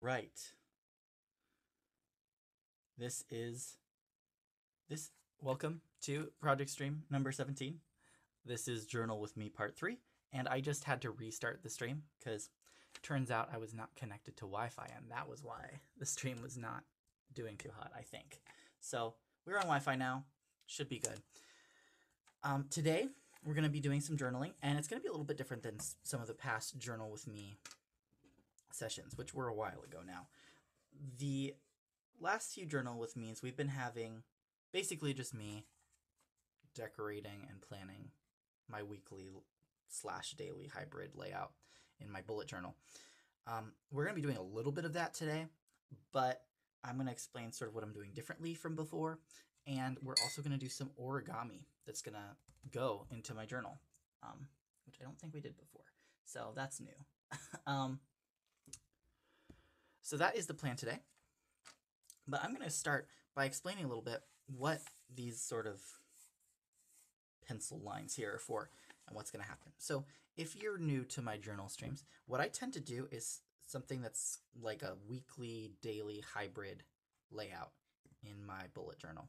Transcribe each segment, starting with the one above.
right. Welcome to project stream number 17. This is Journal with Me part 3, and I just had to restart the stream because it turns out I was not connected to Wi-Fi, and that was why the stream was not doing too hot, I think. So we're on Wi-Fi now, should be good. Today we're going to be doing some journaling, and it's going to be a little bit different than some of the past Journal with Me sessions, which were a while ago now. The last few Journal with Me's we've been having basically just me decorating and planning my weekly / daily hybrid layout in my bullet journal. We're going to be doing a little bit of that today, but I'm going to explain sort of what I'm doing differently from before, and we're also going to do some origami that's going to go into my journal, which I don't think we did before, so that's new. So that is the plan today, but I'm going to start by explaining a little bit what these sort of pencil lines here are for and what's going to happen. So if you're new to my journal streams, what I tend to do is something that's like a weekly, daily hybrid layout in my bullet journal.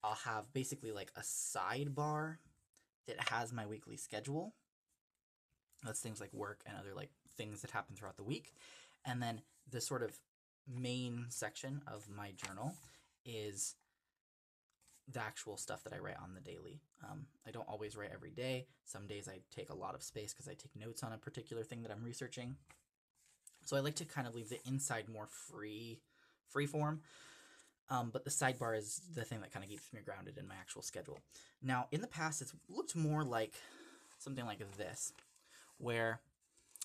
I'll have basically like a sidebar that has my weekly schedule. That's things like work and other like things that happen throughout the week. And then the sort of main section of my journal is the actual stuff that I write on the daily. I don't always write every day. Some days I take a lot of space because I take notes on a particular thing that I'm researching. So I like to kind of leave the inside more free form. But the sidebar is the thing that kind of keeps me grounded in my actual schedule. Now, in the past, it's looked more like something like this, where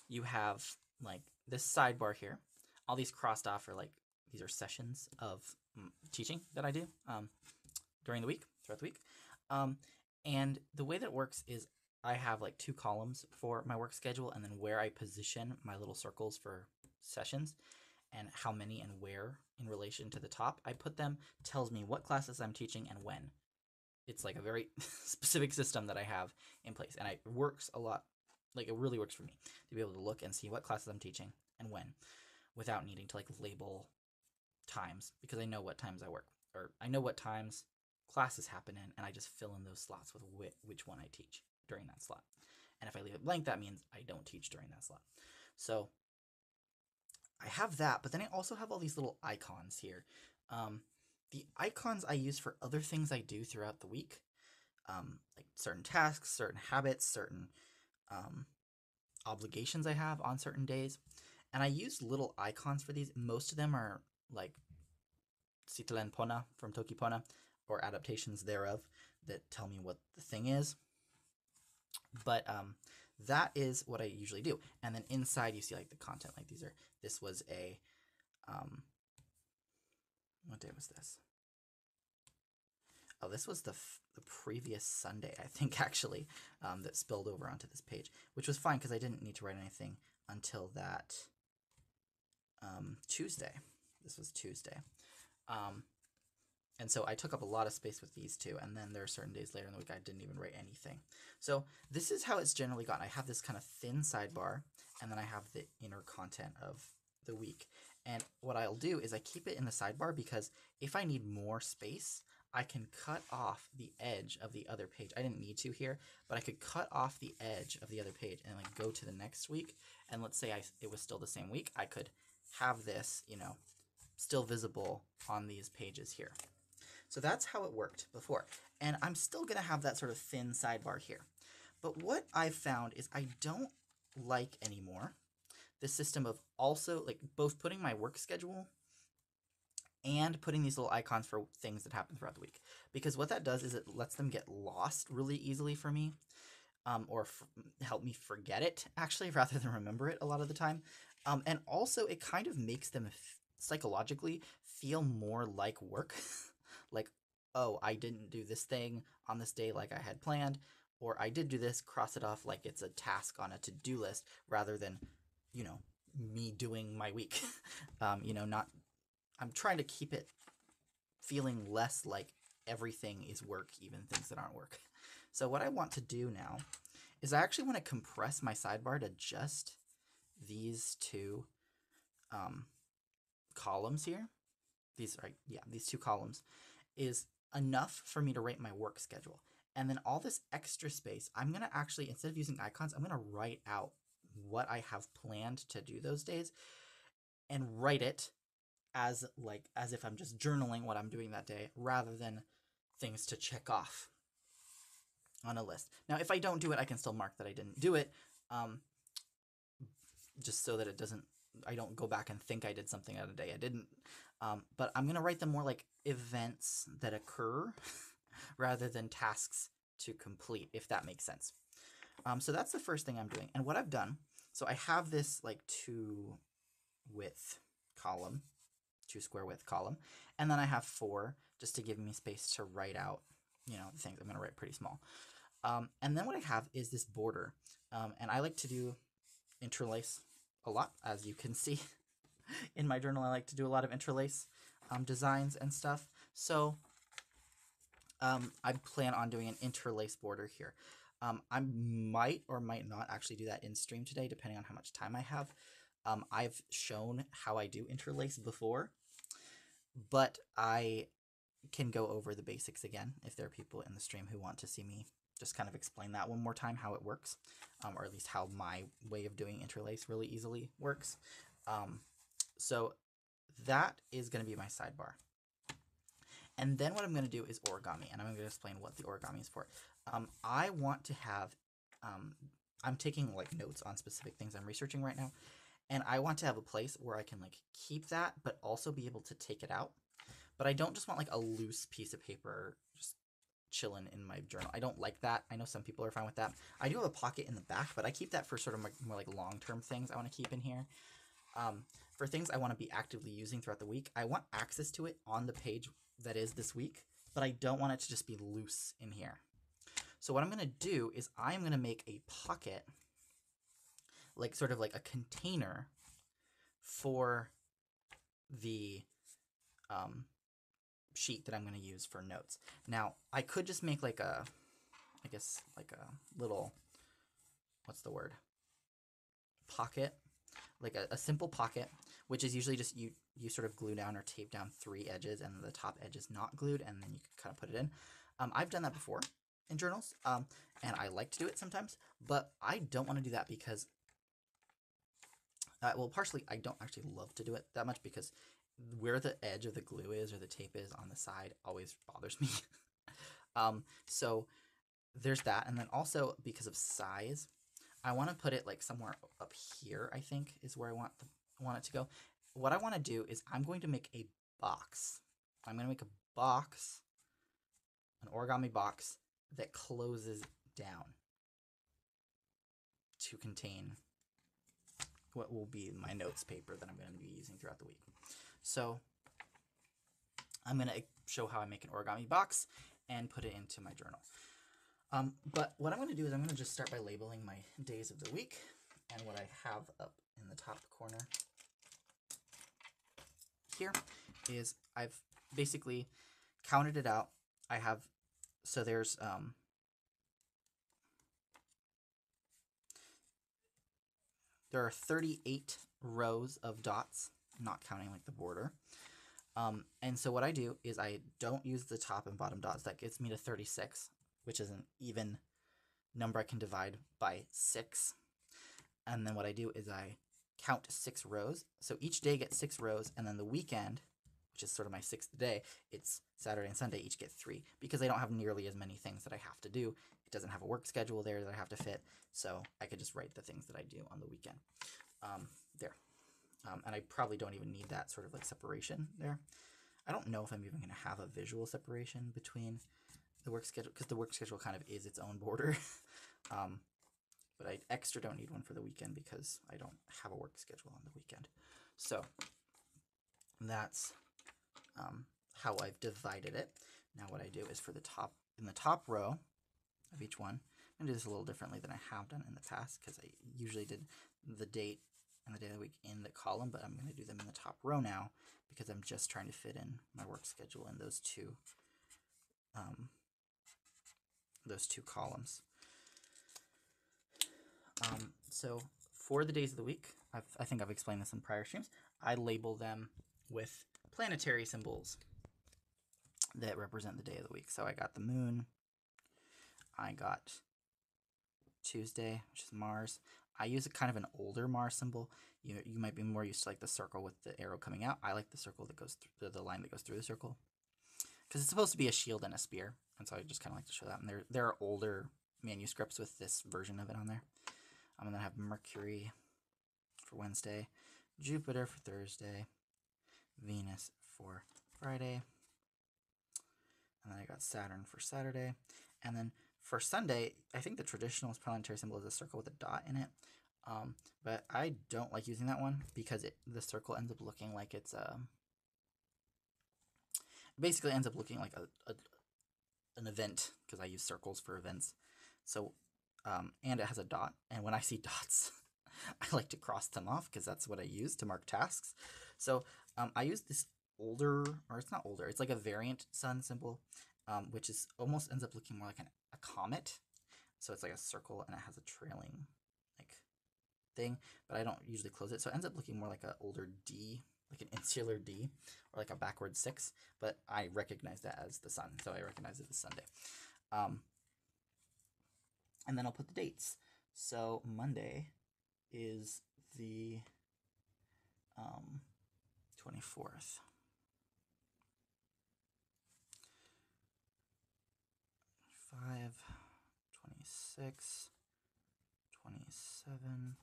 you have like this sidebar here. All these crossed off are like, these are sessions of teaching that I do during the week, throughout the week. And the way that it works is I have like 2 columns for my work schedule, and then where I position my little circles for sessions and how many and where in relation to the top I put them tells me what classes I'm teaching and when. It's like a very specific system that I have in place, and it works a lot. Like, it really works for me to be able to look and see what classes I'm teaching and when without needing to like label times, because I know what times I work, or I know what times classes happen in, and I just fill in those slots with which one I teach during that slot. And if I leave it blank, that means I don't teach during that slot. So I have that, but then I also have all these little icons here. The icons I use for other things I do throughout the week, like certain tasks, certain habits, certain obligations I have on certain days. And I use little icons for these. Most of them are like Sitalen Pona from Tokipona, or adaptations thereof that tell me what the thing is. But that is what I usually do. And then inside you see like the content, like this was a, what day was this? Oh, this was the previous Sunday, I think, actually, that spilled over onto this page, which was fine because I didn't need to write anything until that Tuesday. This was Tuesday. And so I took up a lot of space with these two, and then there are certain days later in the week I didn't even write anything. So this is how it's generally gone. I have this kind of thin sidebar, and then I have the inner content of the week. And what I'll do is I keep it in the sidebar because if I need more space, I can cut off the edge of the other page. I didn't need to here, but I could cut off the edge of the other page and like go to the next week. And let's say it was still the same week, I could have this, you know, still visible on these pages here. So that's how it worked before. And I'm still going to have that sort of thin sidebar here. But what I've found is I don't like anymore the system of also like both putting my work schedule and putting these little icons for things that happen throughout the week. Because what that does is it lets them get lost really easily for me, or help me forget it, actually, rather than remember it a lot of the time. And also it kind of makes them psychologically feel more like work. Like, oh, I didn't do this thing on this day like I had planned, or I did do this, cross it off like it's a task on a to-do list, rather than, you know, me doing my week. You know, I'm trying to keep it feeling less like everything is work, even things that aren't work. So what I want to do now is I actually want to compress my sidebar to just these two columns here, these two columns, is enough for me to write my work schedule. And then all this extra space, I'm going to actually, instead of using icons, I'm going to write out what I have planned to do those days and write it as if I'm just journaling what I'm doing that day rather than things to check off on a list. Now, if I don't do it, I can still mark that I didn't do it, just so that I don't go back and think I did something on a day I didn't. But I'm going to write them more like events that occur rather than tasks to complete, if that makes sense. So that's the first thing I'm doing. And what I've done, so I have this like 2 square width column, and then I have 4 just to give me space to write out, the things I'm going to write pretty small. And then what I have is this border, and I like to do interlace a lot, as you can see in my journal. I like to do a lot of interlace designs and stuff. So I plan on doing an interlace border here. I might or might not actually do that in stream today, depending on how much time I have. I've shown how I do interlace before, but I can go over the basics again if there are people in the stream who want to see me just kind of explain that one more time, how it works, or at least how my way of doing interlace really easily works. So that is going to be my sidebar. And then what I'm going to do is origami, and I'm going to explain what the origami is for. I want to have, I'm taking like notes on specific things I'm researching right now, and I want to have a place where I can like keep that, but also be able to take it out. But I don't just want like a loose piece of paper just chilling in my journal. I don't like that. I know some people are fine with that. I do have a pocket in the back, but I keep that for sort of more like long-term things I want to keep in here. For things I want to be actively using throughout the week, I want access to it on the page that is this week, but I don't want it to just be loose in here. So what I'm going to do is I'm going to make a pocket, like sort of like a container for the sheet that I'm going to use for notes. Now, I could just make like a, I guess like a little, what's the word? Pocket, like a simple pocket, which is usually just you sort of glue down or tape down 3 edges and the top edge is not glued, and then you can kind of put it in. I've done that before in journals, and I like to do it sometimes, but I don't want to do that because, well, partially I don't actually love to do it that much because where the edge of the glue is or the tape is on the side always bothers me. So there's that, and then also because of size, I want to put it like somewhere up here, I think, is where I want it to go. What I want to do is I'm going to make a box. I'm going to make a box, an origami box that closes down to contain what will be my notes paper that I'm going to be using throughout the week. So I'm going to show how I make an origami box and put it into my journal. But what I'm going to do is I'm going to just start by labeling my days of the week, and what I have up in the top corner here is I've basically counted it out. I have, so there's there are 38 rows of dots, not counting like the border. And so what I do is I don't use the top and bottom dots. That gets me to 36, which is an even number I can divide by 6. And then what I do is I count 6 rows. So each day gets 6 rows, and then the weekend, which is sort of my 6th day, it's Saturday and Sunday, each get 3, because I don't have nearly as many things that I have to do. It doesn't have a work schedule there that I have to fit, so I could just write the things that I do on the weekend. There. And I probably don't even need that sort of like separation there. I don't know if I'm even going to have a visual separation between the work schedule, because the work schedule kind of is its own border. But I extra don't need one for the weekend because I don't have a work schedule on the weekend. So that's how I've divided it. Now what I do is for the top, in the top row of each one, I'm going to do this a little differently than I have done in the past, because I usually did the date and the day of the week in the column, but I'm going to do them in the top row now because I'm just trying to fit in my work schedule in those two columns. So for the days of the week, I think I've explained this in prior streams, I label them with planetary symbols that represent the day of the week. So I got the moon, I got Tuesday, which is Mars. I use a kind of an older Mars symbol. You might be more used to like the circle with the arrow coming out. I like the circle that goes through the line that goes through the circle, because it's supposed to be a shield and a spear, and so I just kind of like to show that. And there are older manuscripts with this version of it on there. I'm gonna have Mercury for Wednesday, Jupiter for Thursday, Venus for Friday, and then I got Saturn for Saturday. And then for Sunday, I think the traditional planetary symbol is a circle with a dot in it, but I don't like using that one because the circle ends up looking like it's basically ends up looking like an event, because I use circles for events. So and it has a dot, and when I see dots I like to cross them off because that's what I use to mark tasks. So I use this older, or it's not older, it's like a variant sun symbol, which is almost ends up looking more like a comet. So it's like a circle and it has a trailing like thing, but I don't usually close it, so it ends up looking more like an older D, like an insular D, or like a backward 6, but I recognize that as the sun, so I recognize it as Sunday. And then I'll put the dates. So Monday is the 24th. 5, 26, 27,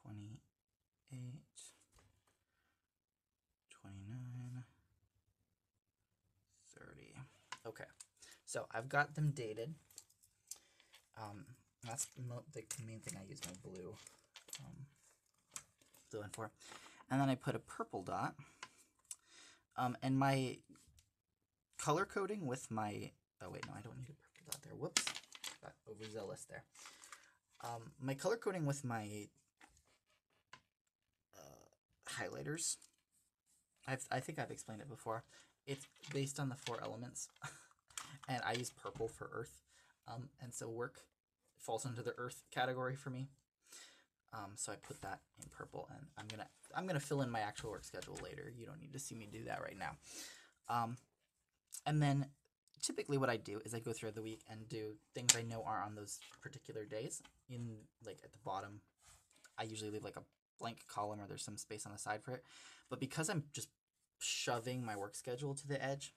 28, 29, 30. Okay, so I've got them dated. That's the main thing I use my blue one for. And then I put a purple dot. And my color coding with my, oh wait, no, I don't need a purple dot there. Whoops, got overzealous there. My color coding with my highlighters, I think I've explained it before. It's based on the 4 elements, and I use purple for earth, and so work falls into the earth category for me. So I put that in purple, and I'm gonna fill in my actual work schedule later. You don't need to see me do that right now. And then typically what I do is I go throughout the week and do things I know are on those particular days. In like at the bottom, I usually leave like a blank column, or there's some space on the side for it. But because I'm just shoving my work schedule to the edge,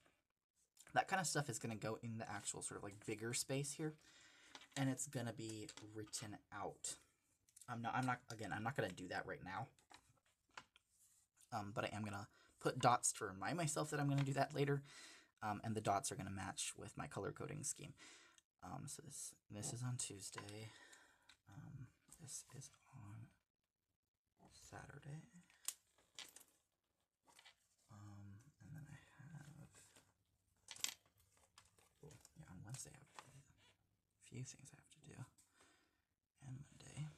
that kind of stuff is going to go in the actual sort of like bigger space here, and it's going to be written out. I'm not going to do that right now. But I am going to put dots to remind myself that I'm going to do that later. And the dots are going to match with my color coding scheme. So this is on Tuesday. This is on Saturday. And then I have, on Wednesday I have a few things I have to do. And Monday.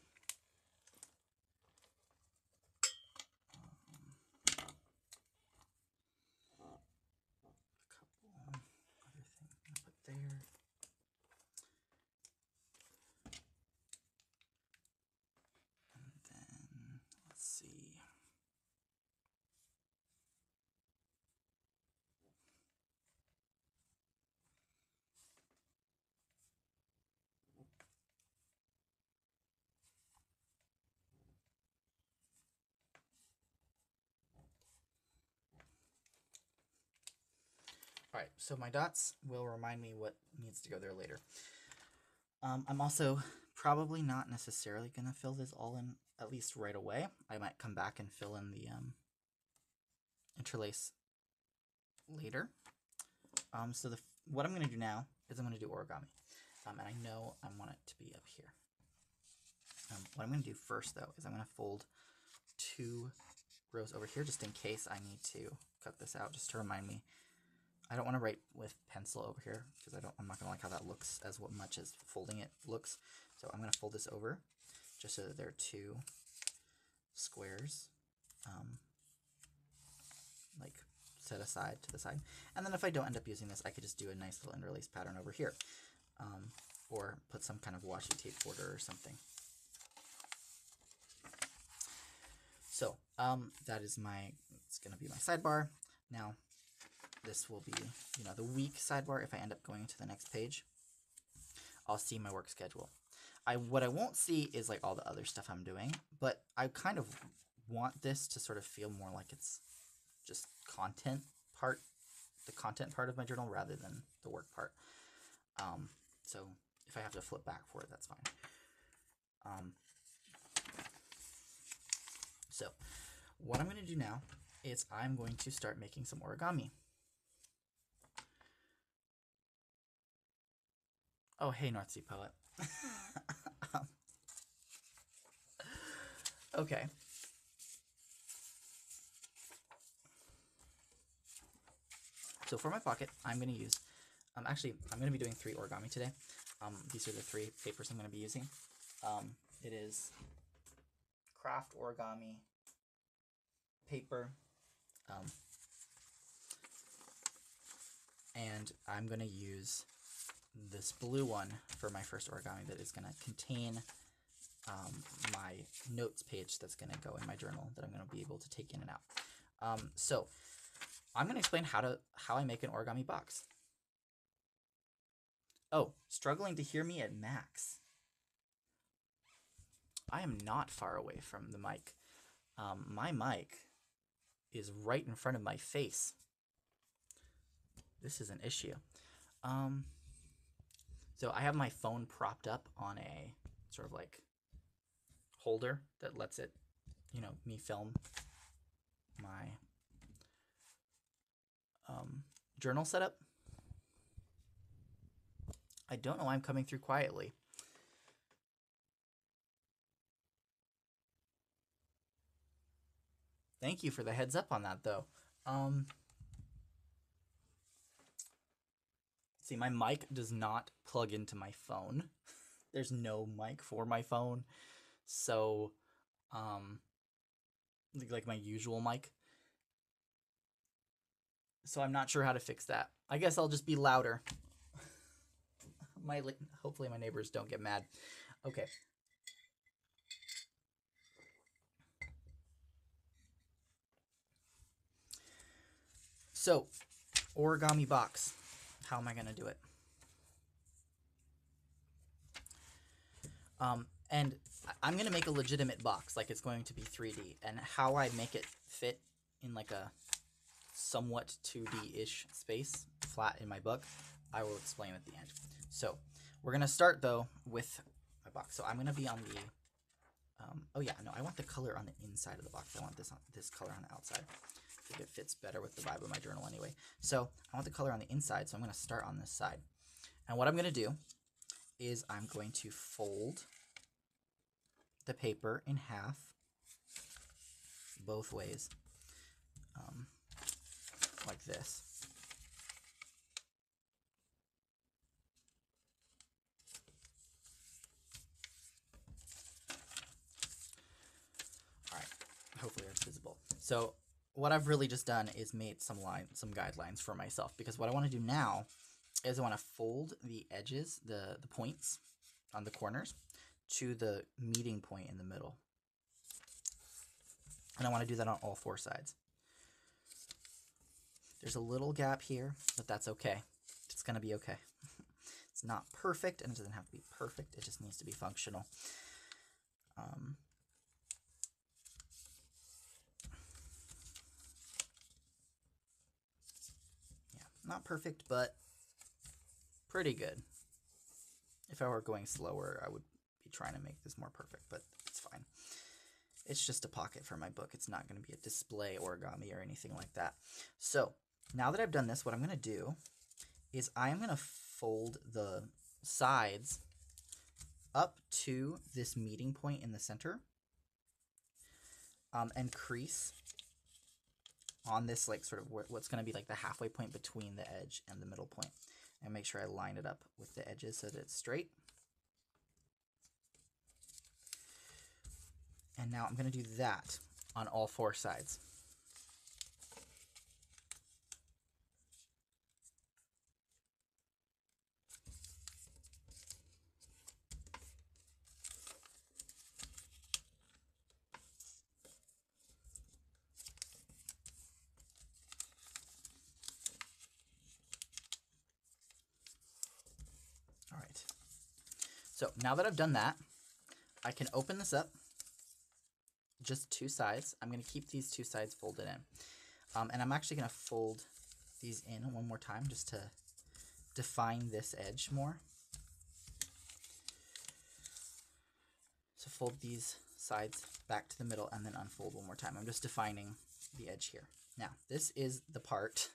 There. And then let's see. Alright, so my dots will remind me what needs to go there later. I'm also probably not necessarily going to fill this all in, at least right away. I might come back and fill in the interlace later. So what I'm going to do now is I'm going to do origami. And I know I want it to be up here. What I'm going to do first, though, is I'm going to fold 2 rows over here, just in case I need to cut this out, just to remind me. I don't want to write with pencil over here because I'm not going to like how that looks as much as folding it looks. So I'm going to fold this over just so that there are 2 squares like set aside to the side. And then if I don't end up using this, I could just do a nice little interlace pattern over here, or put some kind of washi tape border or something. So that is my it's going to be my sidebar. Now, this will be, you know, the week sidebar. If I end up going to the next page, I'll see my work schedule. What I won't see is like all the other stuff I'm doing, but I kind of want this to sort of feel more like it's just the content part of my journal rather than the work part. So if I have to flip back for it, that's fine. So what I'm going to do now is I'm going to start making some origami. Oh, hey, North Sea Poet. Okay. So for my pocket, I'm going to use, actually, I'm going to be doing 3 origami today. These are the 3 papers I'm going to be using. It is craft origami paper, and I'm going to use this blue one for my first origami that is going to contain my notes page that's going to go in my journal that I'm going to be able to take in and out. So I'm going to explain how I make an origami box. Oh, struggling to hear me at max. I am not far away from the mic. My mic is right in front of my face. This is an issue. So I have my phone propped up on a sort of like holder that lets it, you know, me film my journal setup. I don't know why I'm coming through quietly. Thank you for the heads up on that, though. See, my mic does not plug into my phone. There's no mic for my phone. So, like my usual mic. So I'm not sure how to fix that. I guess I'll just be louder. Hopefully my neighbors don't get mad. Okay. So, origami box. How am I going to do it? And I'm going to make a legitimate box, like it's going to be 3D. And how I make it fit in like a somewhat 2D-ish space, flat in my book, I will explain at the end. So we're going to start, though, with my box. So I'm going to be on the... oh, yeah, no, I want the color on the inside of the box. I want this color on the outside. I think it fits better with the vibe of my journal anyway. So I want the color on the inside, so I'm going to start on this side. And what I'm going to do is I'm going to fold the paper in half both ways, like this. All right, hopefully that's visible. So what I've really just done is made some guidelines for myself, because what I want to do now is I want to fold the edges, the points on the corners, to the meeting point in the middle. And I want to do that on all 4 sides. There's a little gap here, but that's okay. It's going to be okay. It's not perfect, and it doesn't have to be perfect. It just needs to be functional. Yeah, not perfect, but pretty good. If I were going slower, I would be trying to make this more perfect, but it's fine. It's just a pocket for my book. It's not going to be a display origami or anything like that. So now that I've done this, what I'm going to do is I'm going to fold the sides up to this meeting point in the center, and crease on this, like sort of what's going to be like the halfway point between the edge and the middle point, and make sure I line it up with the edges so that it's straight. And now I'm going to do that on all 4 sides. So now that I've done that, I can open this up, just two sides. I'm going to keep these two sides folded in. And I'm actually going to fold these in one more time just to define this edge more. So fold these sides back to the middle and then unfold one more time. I'm just defining the edge here. Now, this is the part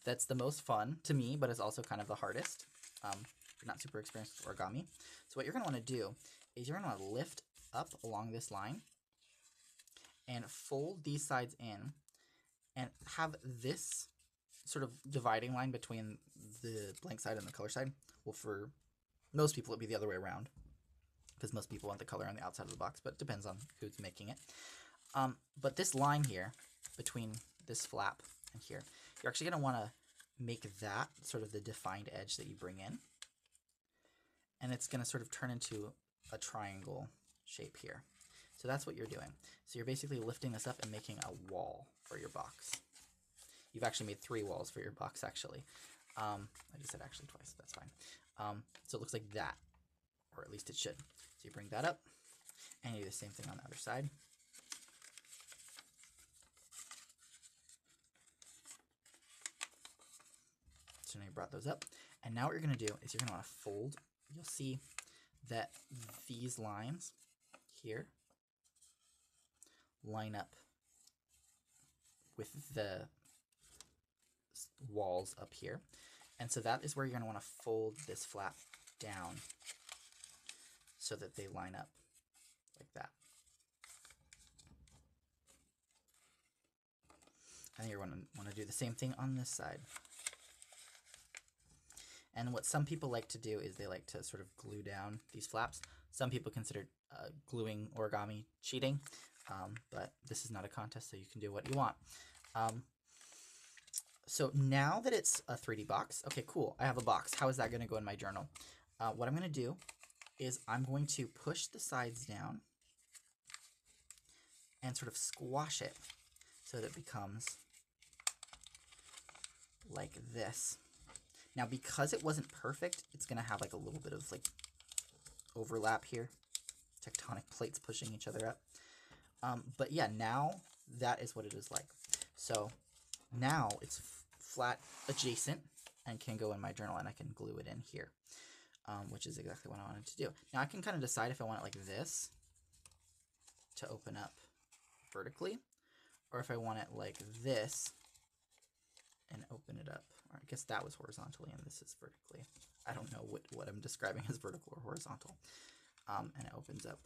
that's the most fun to me, but it's also kind of the hardest if you're not super experienced with origami. So what you're going to want to do is you're going to want to lift up along this line and fold these sides in and have this sort of dividing line between the blank side and the color side. Well, for most people, it'd be the other way around because most people want the color on the outside of the box, but it depends on who's making it. But this line here between this flap and here, you're actually going to want to make that sort of the defined edge that you bring in. And it's going to sort of turn into a triangle shape here. So that's what you're doing. So you're basically lifting this up and making a wall for your box. You've actually made 3 walls for your box, actually. I just said actually twice. That's fine. So it looks like that, or at least it should. So you bring that up, and you do the same thing on the other side. So now you brought those up. And now what you're going to do is you're going to want to fold. You'll see that these lines here line up with the walls up here. And so that is where you're going to want to fold this flap down so that they line up like that. And you're going to want to do the same thing on this side. And what some people like to do is they like to sort of glue down these flaps. Some people consider gluing origami cheating, but this is not a contest, so you can do what you want. So now that it's a 3D box, okay, cool, I have a box. How is that going to go in my journal? What I'm going to do is I'm going to push the sides down and sort of squash it so that it becomes like this. Now, because it wasn't perfect, it's going to have like a little bit of like overlap here. Tectonic plates pushing each other up. But yeah, now that is what it is like. So now it's flat adjacent and can go in my journal, and I can glue it in here, which is exactly what I wanted to do. Now I can kind of decide if I want it like this to open up vertically, or if I want it like this and open it up. Or I guess that was horizontally and this is vertically. I don't know what I'm describing as vertical or horizontal. And it opens up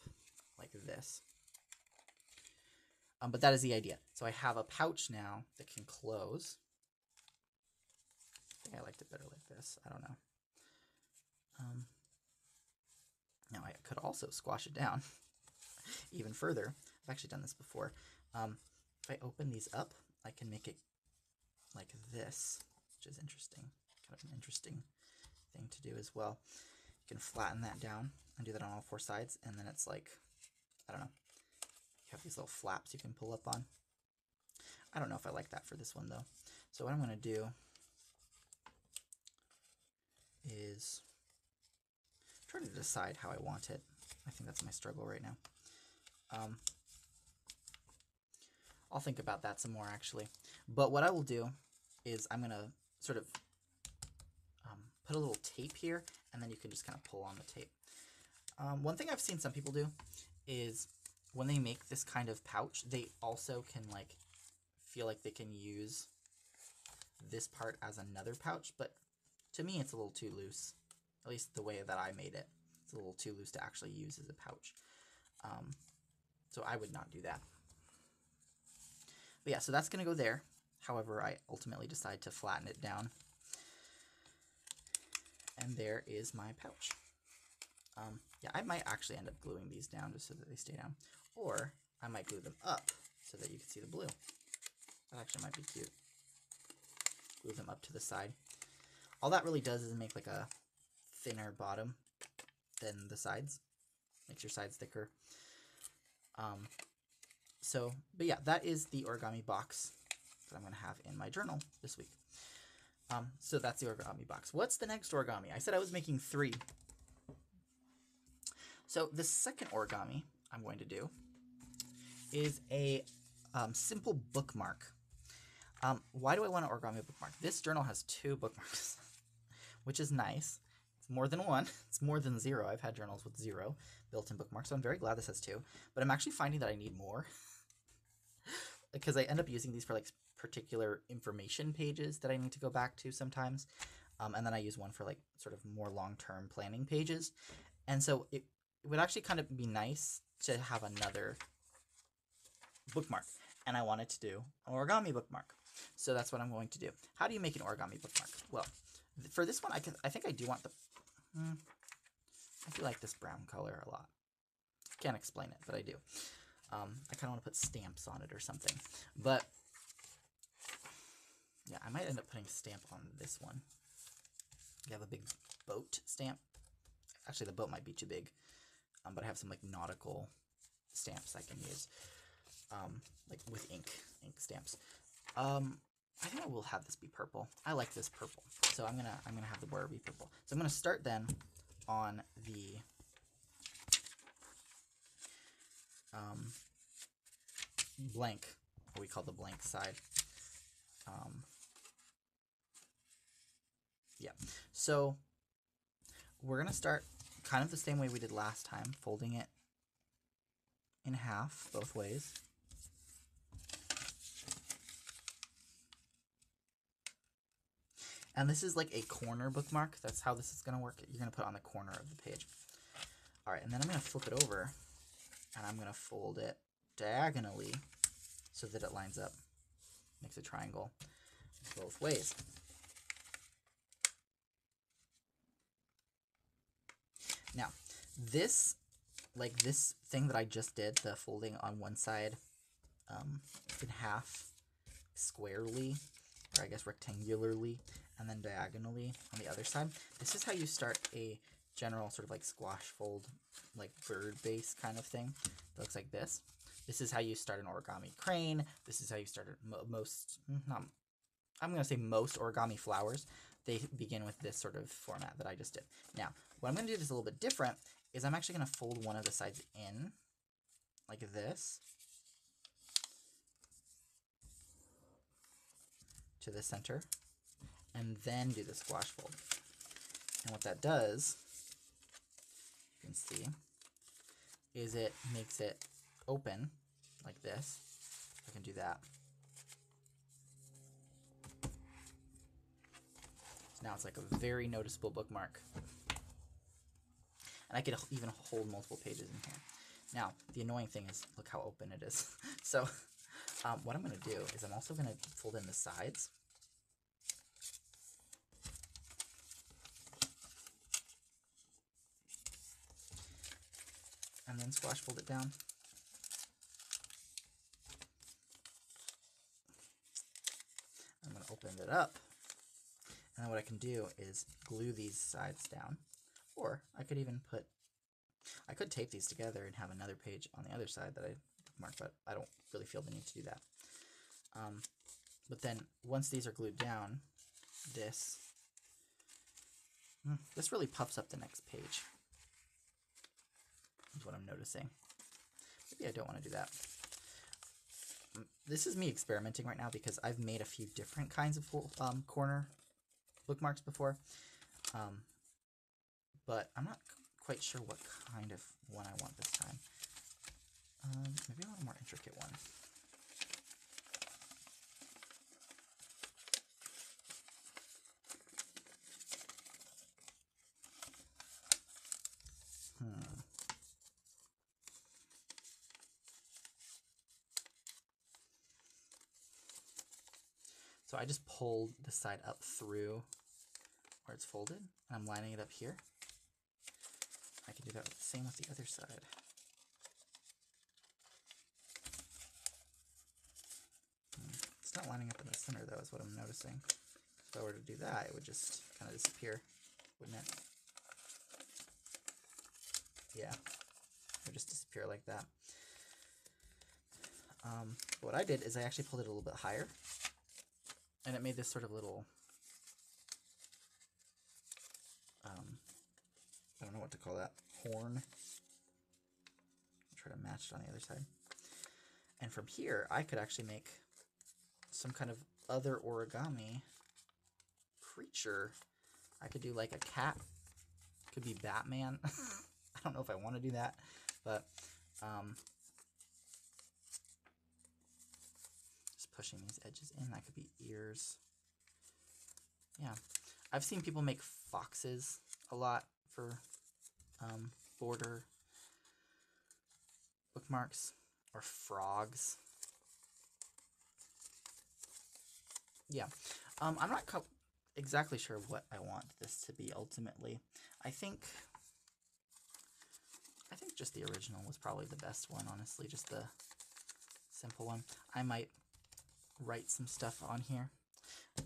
like this. But that is the idea. So I have a pouch now that can close. I think I liked it better like this. I don't know. Now I could also squash it down even further. I've actually done this before. If I open these up, I can make it like this, which is interesting. Kind of an interesting thing to do as well. You can flatten that down and do that on all 4 sides, and then it's like, I don't know. You have these little flaps you can pull up on. I don't know if I like that for this one though. So what I'm going to do is try to decide how I want it. I think that's my struggle right now. I'll think about that some more actually. But what I will do is I'm going to sort of put a little tape here, and then you can just kind of pull on the tape. One thing I've seen some people do is when they make this kind of pouch, they also can like feel like they can use this part as another pouch, but to me it's a little too loose. At least the way that I made it. It's a little too loose to actually use as a pouch. So I would not do that. But yeah, so that's going to go there. However, I ultimately decide to flatten it down. And there is my pouch. Yeah, I might actually end up gluing these down just so that they stay down. Or I might glue them up so that you can see the blue. That actually might be cute. Glue them up to the side. All that really does is make like a thinner bottom than the sides. Makes your sides thicker. But yeah, that is the origami box that I'm going to have in my journal this week. So that's the origami box. What's the next origami? I said I was making 3. So the second origami I'm going to do is a simple bookmark. Why do I want an origami bookmark? This journal has 2 bookmarks, which is nice. It's more than 1. It's more than 0. I've had journals with 0 built-in bookmarks, so I'm very glad this has 2. But I'm actually finding that I need more because I end up using these for like particular information pages that I need to go back to sometimes. And then I use one for like sort of more long-term planning pages. And so it would actually kind of be nice to have another bookmark. And I wanted to do an origami bookmark. So that's what I'm going to do. How do you make an origami bookmark? Well, for this one, I think I do want the... I do like this brown color a lot. Can't explain it, but I do. I kind of want to put stamps on it or something. But, yeah, I might end up putting a stamp on this one. You have a big boat stamp. Actually, the boat might be too big. But I have some, like, nautical stamps I can use. Like, with ink stamps. I think I will have this be purple. I like this purple. So I'm gonna have the border be purple. So I'm gonna start then on the blank, what we call the blank side. Yeah, so we're gonna start kind of the same way we did last time, folding it in half both ways. And this is like a corner bookmark. That's how this is going to work. You're going to put it on the corner of the page. All right, and then I'm going to flip it over, and I'm going to fold it diagonally so that it lines up, makes a triangle both ways. Now, this thing that I just did, the folding on one side in half squarely, or I guess rectangularly, and then diagonally on the other side. This is how you start a general sort of like squash fold, like bird base kind of thing. It looks like this. This is how you start an origami crane. This is how you start most, I'm going to say most origami flowers. They begin with this sort of format that I just did. Now, what I'm going to do that's a little bit different is I'm actually going to fold one of the sides in like this to the center, and then do the squash fold. And what that does, you can see, is it makes it open like this. I can do that. So now it's like a very noticeable bookmark. And I could even hold multiple pages in here. Now, the annoying thing is, look how open it is. So what I'm going to do is I'm also going to fold in the sides. And then squash fold it down. I'm going to open it up. And then what I can do is glue these sides down. Or I could even I could tape these together and have another page on the other side that I bookmark, but I don't really feel the need to do that. But then once these are glued down, this really puffs up the next page. Is what I'm noticing. Maybe I don't want to do that. This is me experimenting right now because I've made a few different kinds of corner bookmarks before, but I'm not quite sure what kind of one I want this time. Maybe I want a more intricate one. So I just pulled the side up through where it's folded, and I'm lining it up here. I can do that same with the other side. It's not lining up in the center though, is what I'm noticing. If I were to do that, it would just kind of disappear, wouldn't it? Yeah, it would just disappear like that. What I did is I actually pulled it a little bit higher, and it made this sort of little, I don't know what to call that, horn try to match it on the other side. And from here, I could actually make some kind of other origami creature. I could do like a cat. Could be Batman. I don't know if I want to do that, but just pushing these edges in. That could be ears. Yeah, I've seen people make foxes a lot for border bookmarks, or frogs. Yeah, I'm not exactly sure what I want this to be ultimately. I think just the original was probably the best one, honestly, just the simple one. I might write some stuff on here.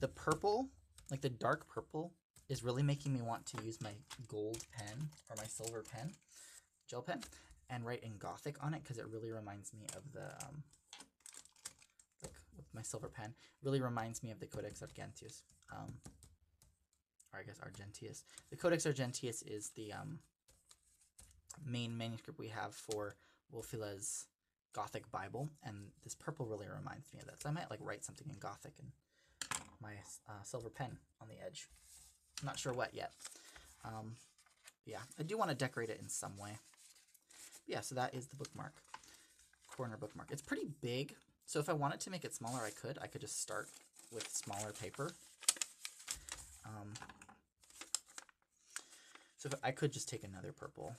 The purple, like the dark purple, is really making me want to use my gold pen or my silver pen, gel pen, and write in Gothic on it, because it really reminds me of the, like with my silver pen, really reminds me of the Codex Argentius, or I guess Argentius. The Codex Argentius is the main manuscript we have for Wolfila's Gothic Bible, and this purple really reminds me of that. So I might like write something in Gothic and my silver pen on the edge. I'm not sure what yet. Yeah, I do want to decorate it in some way. But yeah, so that is the bookmark, corner bookmark. It's pretty big, so if I wanted to make it smaller, I could. I could just start with smaller paper. So I could just take another purple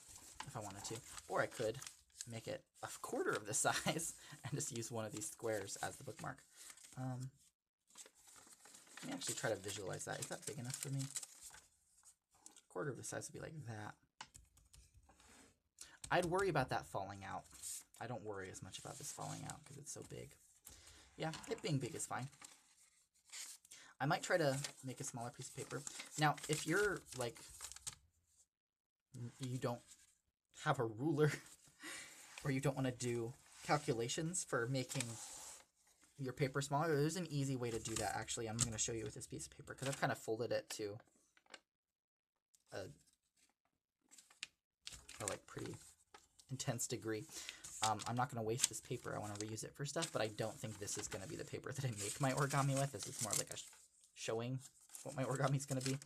if I wanted to, or I could make it a quarter of the size and just use one of these squares as the bookmark. Let me actually try to visualize that. Is that big enough for me? A quarter of the size would be like that. I'd worry about that falling out. I don't worry as much about this falling out because it's so big. Yeah, it being big is fine. I might try to make a smaller piece of paper. Now, if you're like, you don't have a ruler or you don't want to do calculations for making your paper smaller, there's an easy way to do that. Actually, I'm going to show you with this piece of paper because I've kind of folded it to a like pretty intense degree. I'm not going to waste this paper. I want to reuse it for stuff, but I don't think this is going to be the paper that I make my origami with. This is more like a showing what my origami is going to be.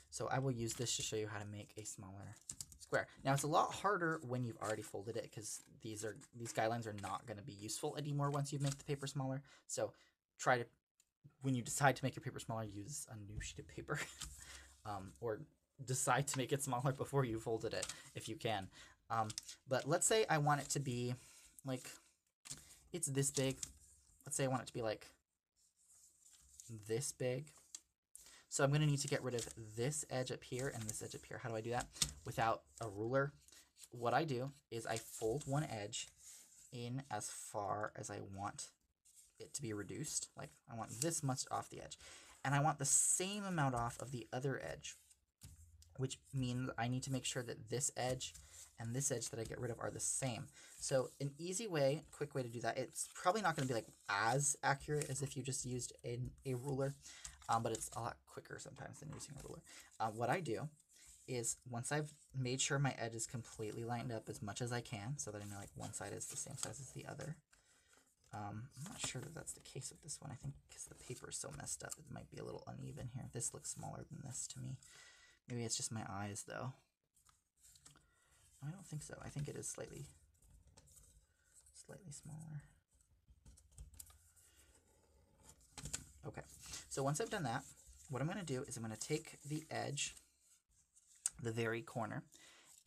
So I will use this to show you how to make a smaller square. Now it's a lot harder when you've already folded it because these guidelines are not going to be useful anymore once you make the paper smaller. So try to, when you decide to make your paper smaller, use a new sheet of paper or decide to make it smaller before you folded it if you can. But let's say I want it to be like, it's this big. Let's say I want it to be like this big. So I'm going to need to get rid of this edge up here and this edge up here. How do I do that? Without a ruler, what I do is I fold one edge in as far as I want it to be reduced. Like I want this much off the edge. And I want the same amount off of the other edge, which means I need to make sure that this edge and this edge that I get rid of are the same. So an easy way, quick way to do that, it's probably not going to be like as accurate as if you just used a ruler, but it's a lot quicker sometimes than using a ruler. What I do is once I've made sure my edge is completely lined up as much as I can so that I know like one side is the same size as the other. I'm not sure that that's the case with this one. I think because the paper is so messed up, it might be a little uneven here. This looks smaller than this to me. Maybe it's just my eyes though. I don't think so. I think it is slightly smaller. Okay, so once I've done that, what I'm going to do is I'm going to take the edge, the very corner,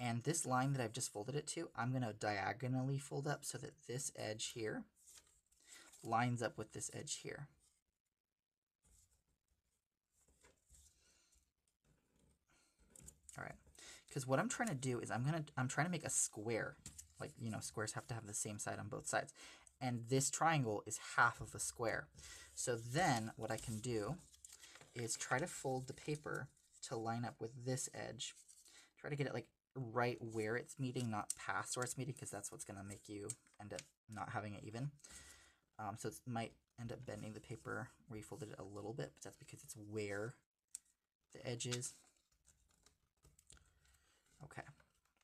and this line that I've just folded it to, I'm going to diagonally fold up so that this edge here lines up with this edge here. All right, because what I'm trying to do is I'm trying to make a square. Like, you know, squares have to have the same side on both sides. And this triangle is half of a square. So then what I can do is try to fold the paper to line up with this edge. Try to get it like right where it's meeting, not past where it's meeting, because that's what's going to make you end up not having it even. So it might end up bending the paper where you folded it a little bit, but that's because it's where the edge is. Okay,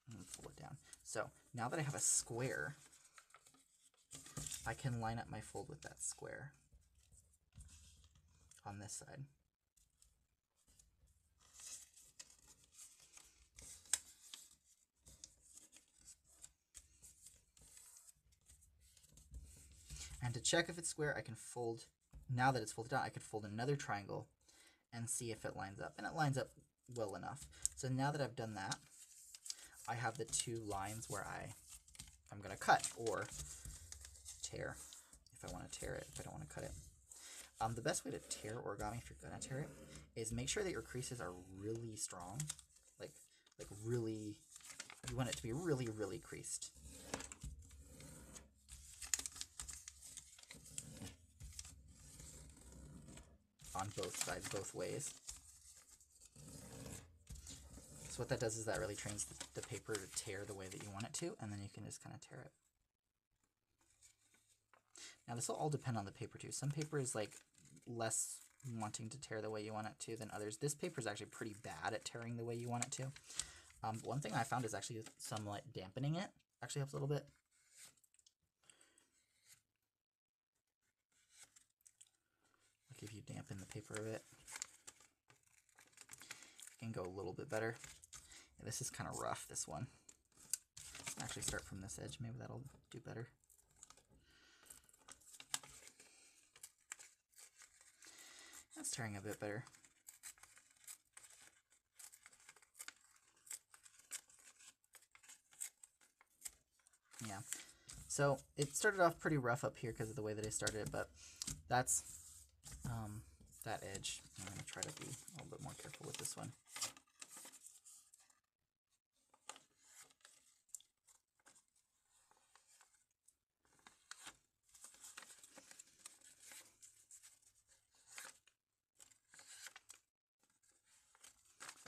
I'm going to fold it down. So now that I have a square, I can line up my fold with that square on this side. And to check if it's square, I can fold, now that it's folded out, I could fold another triangle and see if it lines up. And it lines up well enough. So now that I've done that, I have the two lines where I'm going to cut or tear if I want to tear it, if I don't want to cut it. The best way to tear origami, if you're going to tear it, is make sure that your creases are really strong. Like really, you want it to be really, really creased. On both sides, both ways. So what that does is that really trains the paper to tear the way that you want it to, and then you can just kind of tear it. Now this will all depend on the paper too. Some paper is like less wanting to tear the way you want it to than others. This paper is actually pretty bad at tearing the way you want it to. One thing I found is actually somewhat dampening it actually helps a little bit. Like if you dampen the paper a bit, it can go a little bit better. Yeah, this is kind of rough, this one. I'll actually start from this edge, maybe that'll do better. That's tearing a bit better. Yeah, so it started off pretty rough up here because of the way that I started it, but that's that edge. I'm going to try to be a little bit more careful with this one.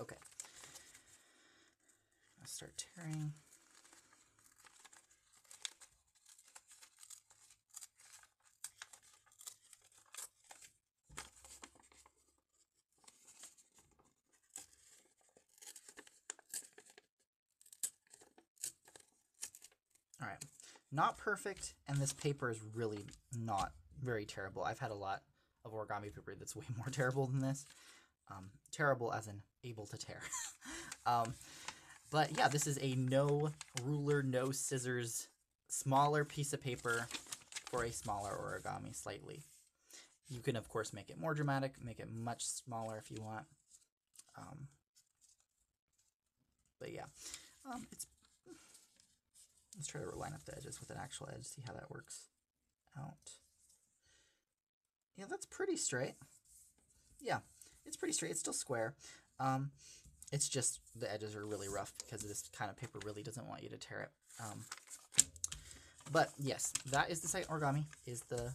Okay, I'll start tearing. All right, not perfect, and this paper is really not very terrible. I've had a lot of origami paper that's way more terrible than this. Terrible as in able to tear. But yeah, this is a no ruler, no scissors, smaller piece of paper for a smaller origami slightly. You can, of course, make it more dramatic, make it much smaller if you want. But yeah, let's try to line up the edges with an actual edge, see how that works out. Yeah, that's pretty straight. Yeah, it's pretty straight. It's still square. It's just the edges are really rough because this kind of paper really doesn't want you to tear it. But yes, that is the second origami, is the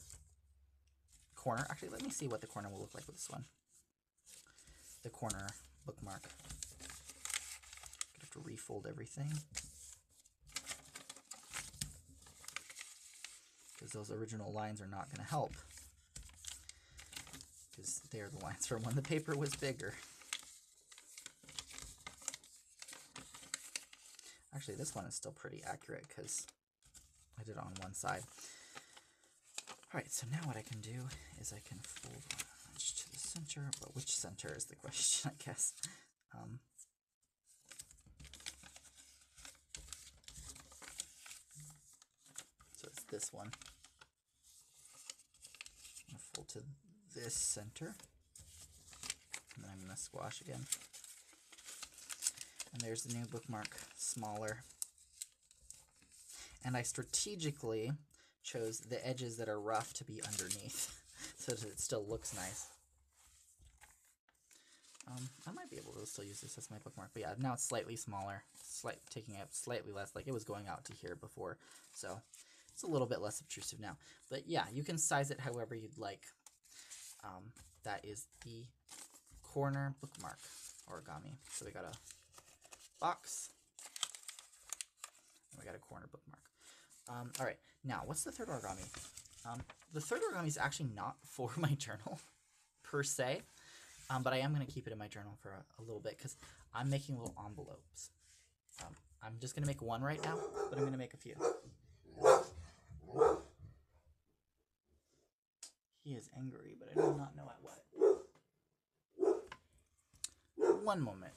corner. Actually, let me see what the corner will look like with this one. The corner bookmark. Gonna have to refold everything, because those original lines are not going to help, because they're the lines from when the paper was bigger. Actually, this one is still pretty accurate because I did it on one side. Alright, so now what I can do is I can fold one edge to the center, but which center is the question, I guess. So it's this one. I'm going to fold to this center, and then I'm going to squash again. And there's the new bookmark, smaller. And I strategically chose the edges that are rough to be underneath, so that it still looks nice. I might be able to still use this as my bookmark, but yeah, now it's slightly smaller, taking up slightly less, like it was going out to here before, so it's a little bit less obtrusive now. But yeah, you can size it however you'd like. That is the corner bookmark origami. So we got a box, and we got a corner bookmark. All right, now what's the third origami? The third origami is actually not for my journal per se, but I am going to keep it in my journal for a little bit because I'm making little envelopes. I'm just going to make one right now, but I'm going to make a few. He is angry, but I do not know at what. One moment.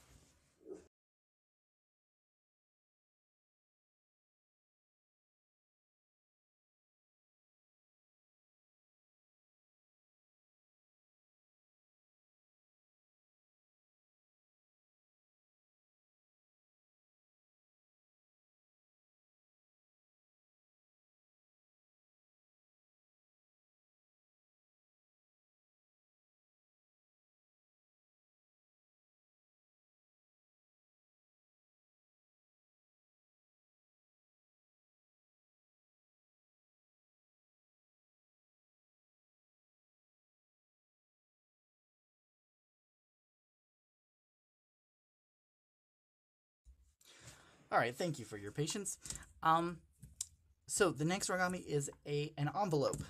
All right, thank you for your patience. So the next origami is an envelope.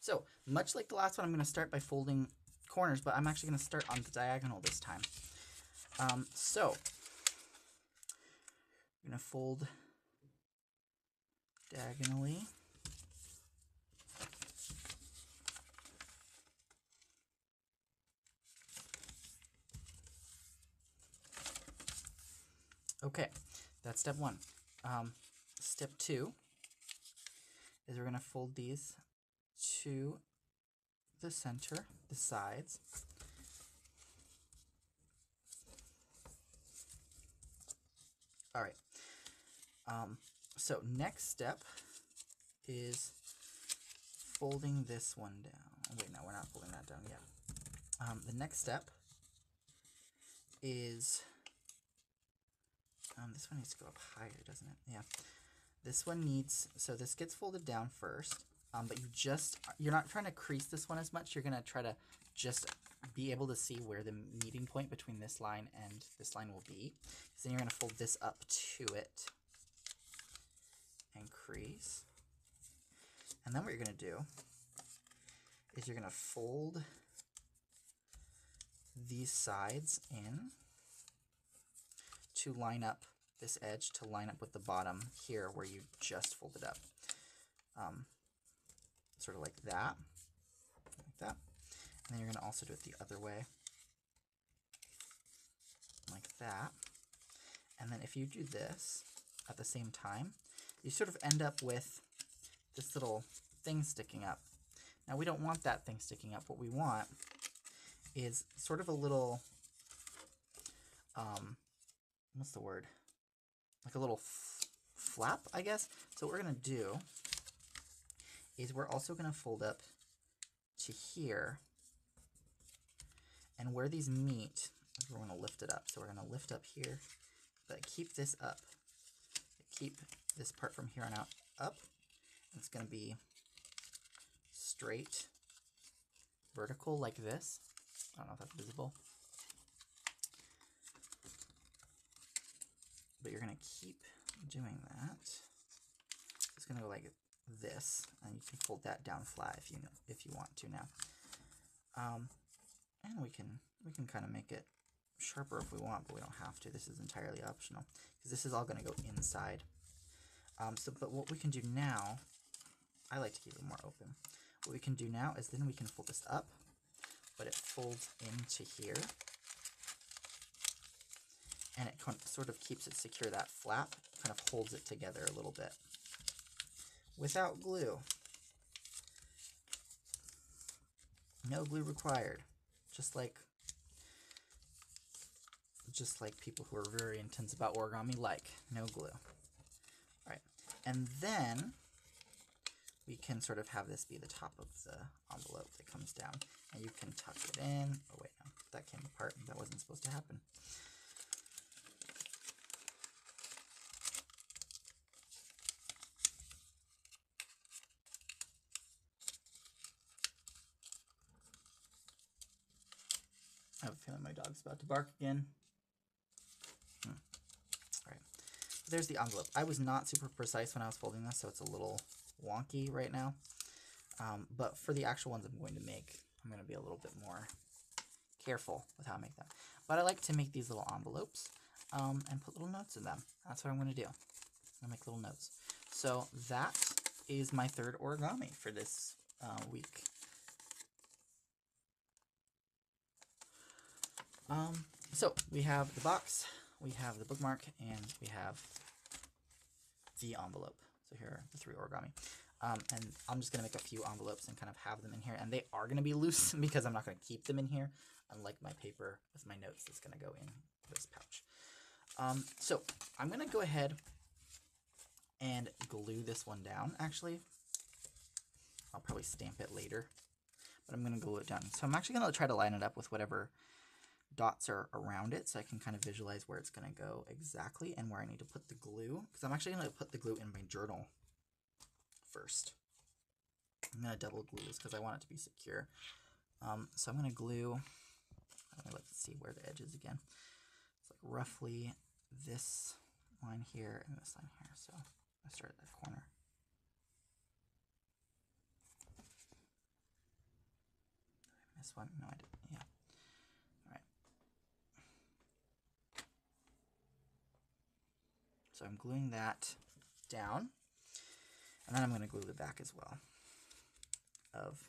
So much like the last one, I'm going to start by folding corners, but I'm actually going to start on the diagonal this time. So I'm going to fold diagonally. Okay, that's step one. Step two is we're going to fold these to the center, the sides. All right. So next step is folding this one down. Wait, no, we're not folding that down yet. The next step is this one needs to go up higher, doesn't it? Yeah. This one needs, so this gets folded down first, but you're not trying to crease this one as much. You're going to try to just be able to see where the meeting point between this line and this line will be. So then you're going to fold this up to it and crease. And then what you're going to do is you're going to fold these sides in to line up this edge, to line up with the bottom here where you just folded up. Sort of like that. Like that. And then you're going to also do it the other way. Like that. And then if you do this at the same time, you sort of end up with this little thing sticking up. Now we don't want that thing sticking up. What we want is sort of a little, what's the word? Like a little flap, I guess. So what we're going to do is we're also going to fold up to here. And where these meet, we're going to lift it up. So we're going to lift up here, but keep this up. Keep this part from here on out up. And it's going to be straight, vertical like this. I don't know if that's visible. But you're going to keep doing that. It's going to go like this, and you can fold that down flat if you want to now. And we can kind of make it sharper if we want, but we don't have to. This is entirely optional because this is all going to go inside. But what we can do now, I like to keep it more open. What we can do now is then we can fold this up, but it folds into here. And it sort of keeps it secure. That flap kind of holds it together a little bit without glue. No glue required. Just like people who are very intense about origami like. No glue. All right. And then we can sort of have this be the top of the envelope that comes down. And you can tuck it in. Oh, wait, no. That came apart. That wasn't supposed to happen. I have a feeling my dog's about to bark again. All right, there's the envelope. I was not super precise when I was folding this, so it's a little wonky right now. But for the actual ones I'm going to make, I'm going to be a little bit more careful with how I make them. But I like to make these little envelopes. and put little notes in them. That's what I'm going to do. I'm going to make little notes. So that is my third origami for this week. So we have the box, we have the bookmark, and we have the envelope. So here are the 3 origami. And I'm just going to make a few envelopes and kind of have them in here. And they are going to be loose because I'm not going to keep them in here, unlike my paper with my notes that's going to go in this pouch. So I'm going to go ahead and glue this one down, actually. I'll probably stamp it later, but I'm going to glue it down. So I'm actually going to try to line it up with whatever dots are around it so I can kind of visualize where it's going to go exactly and where I need to put the glue, because I'm actually going to put the glue in my journal first. I'm going to double glue this because I want it to be secure. So I'm going to glue, let's see where the edge is again. It's like roughly this line here and this line here. So I start at that corner. This one? No, I didn't. Yeah. All right. So I'm gluing that down, and then I'm going to glue the back as well of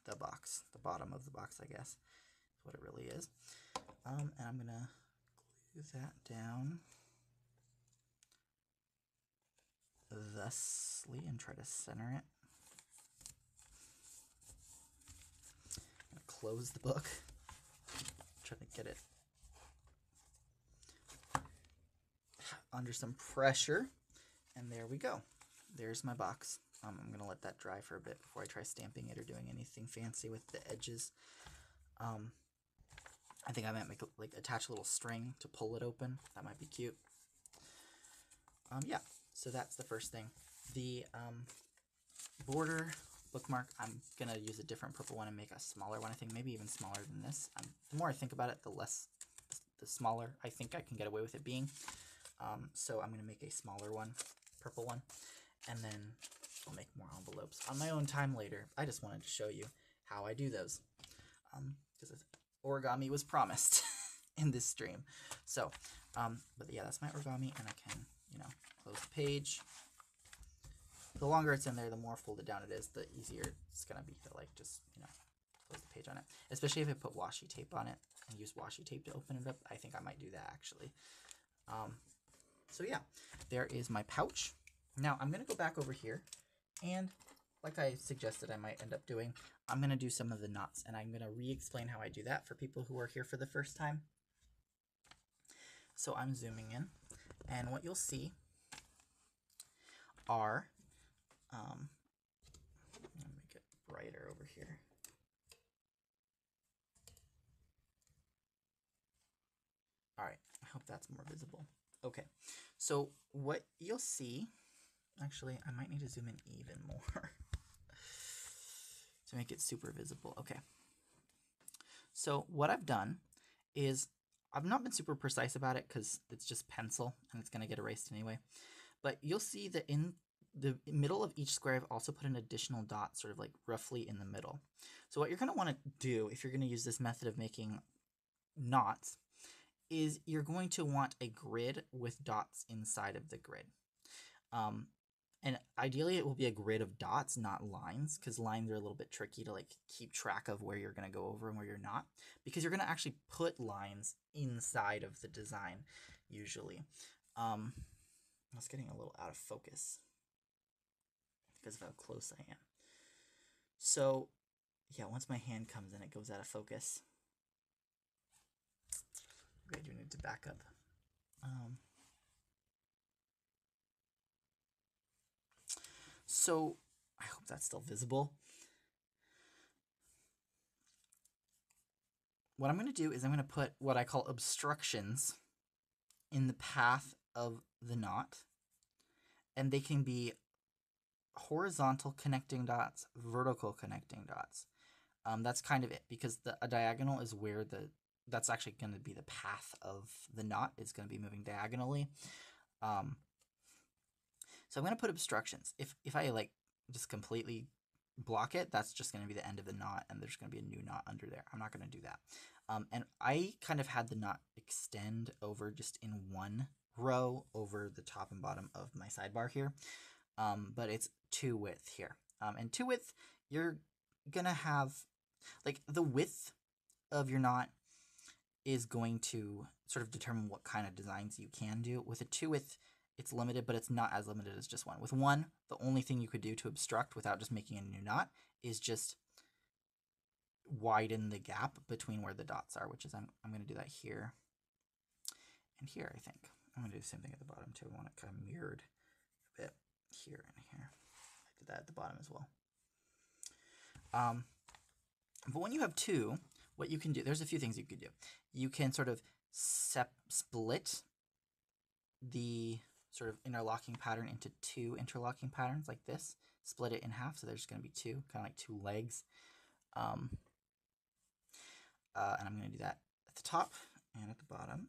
the box, the bottom of the box, I guess, is what it really is. And I'm going to glue that down thusly and try to center it. I'm going to close the book, try to get it under some pressure, and there we go. There's my box. I'm going to let that dry for a bit before I try stamping it or doing anything fancy with the edges. I think I might make attach a little string to pull it open. That might be cute. Yeah, so that's the first thing. The border bookmark, I'm going to use a different purple one and make a smaller one. I think maybe even smaller than this. The more I think about it, the smaller I think I can get away with it being. So I'm going to make a smaller one, purple one, and then I'll make more envelopes on my own time later. I just wanted to show you how I do those, because origami was promised in this stream. So, but yeah, that's my origami, and I can, close the page. The longer it's in there, the more folded down it is, the easier it's going to be to just, close the page on it. Especially if I put washi tape on it and use washi tape to open it up. I think I might do that, actually. So yeah, there is my pouch. Now I'm going to go back over here, and like I suggested I might end up doing, I'm going to do some of the knots, and I'm going to re-explain how I do that for people who are here for the first time. So I'm zooming in, and what you'll see are, I'm going to make it brighter over here. All right, I hope that's more visible. Okay, so what you'll see, actually, I might need to zoom in even more to make it super visible. Okay, so what I've done is I've not been super precise about it because it's just pencil and it's going to get erased anyway. But you'll see that in the middle of each square, I've also put an additional dot sort of like roughly in the middle. So what you're going to want to do if you're going to use this method of making knots is you're going to want a grid with dots inside of the grid. And ideally it will be a grid of dots, not lines, because lines are a little bit tricky to keep track of where you're going to go over and where you're not, because you're going to actually put lines inside of the design usually. I was getting a little out of focus because of how close I am. So yeah, once my hand comes in, it goes out of focus. I do need to back up. So I hope that's still visible. What I'm going to do is I'm going to put what I call obstructions in the path of the knot, and they can be horizontal connecting dots, vertical connecting dots. That's kind of it, because a diagonal is where that's actually going to be the path of the knot. It's going to be moving diagonally. So I'm going to put obstructions. If I just completely block it, that's just going to be the end of the knot, and there's going to be a new knot under there. I'm not going to do that. And I kind of had the knot extend over just in one row over the top and bottom of my sidebar here, but it's 2 width here. And 2 width, you're going to have, like, the width of your knot is going to sort of determine what kind of designs you can do. With a 2 width, it's limited, but it's not as limited as just 1. With 1, the only thing you could do to obstruct without just making a new knot is just widen the gap between where the dots are, which is I'm going to do that here and here, I think. I'm going to do the same thing at the bottom too. I want it kind of mirrored a bit here and here. I did that at the bottom as well. But when you have 2, what you can do, there's a few things you could do. You can sort of split the sort of interlocking pattern into 2 interlocking patterns like this. Split it in half, so there's going to be 2, kind of like 2 legs. And I'm going to do that at the top and at the bottom.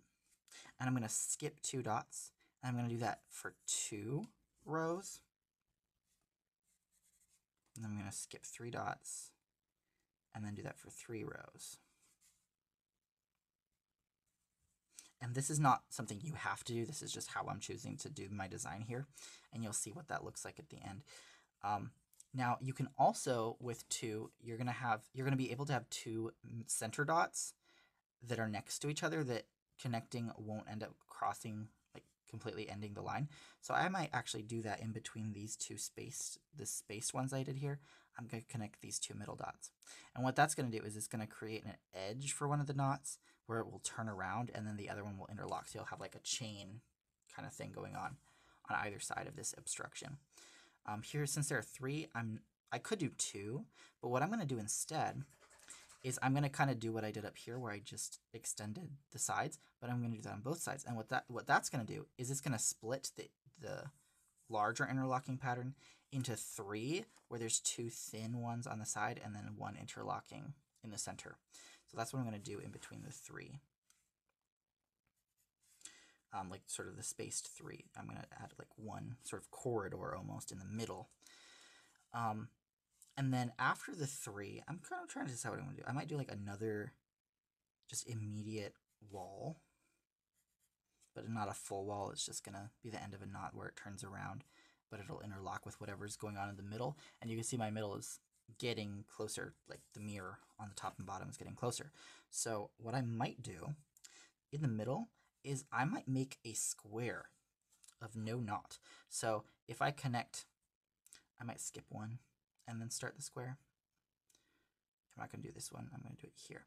And I'm going to skip 2 dots. And I'm going to do that for 2 rows. And I'm going to skip 3 dots and then do that for 3 rows. And this is not something you have to do. This is just how I'm choosing to do my design here. And you'll see what that looks like at the end. Now you can also, with 2, you're gonna be able to have 2 center dots that are next to each other that connecting won't end up crossing, like completely ending the line. So I might actually do that in between these 2 the spaced ones I did here. I'm gonna connect these 2 middle dots. And what that's gonna do is it's gonna create an edge for one of the knots where it will turn around and then the other one will interlock. So you'll have like a chain kind of thing going on either side of this obstruction. Here, since there are 3, I could do 2, but what I'm going to do instead is I'm going to kind of do what I did up here where I just extended the sides, but I'm going to do that on both sides. And what that's going to do is it's going to split the larger interlocking pattern into 3, where there's 2 thin ones on the side and then 1 interlocking in the center. So that's what I'm going to do in between the 3. Like sort of the spaced 3. I'm going to add like 1 sort of corridor almost in the middle. And then after the 3, I'm kind of trying to decide what I'm going to do. I might do like another just immediate wall, but not a full wall. It's just going to be the end of a knot where it turns around, but it'll interlock with whatever's going on in the middle. And you can see my middle is getting closer, like the mirror on the top and bottom is getting closer. So what I might do in the middle is I might make a square of no knot. So if I connect, I might skip 1 and then start the square. I'm not going to do this one. I'm going to do it here.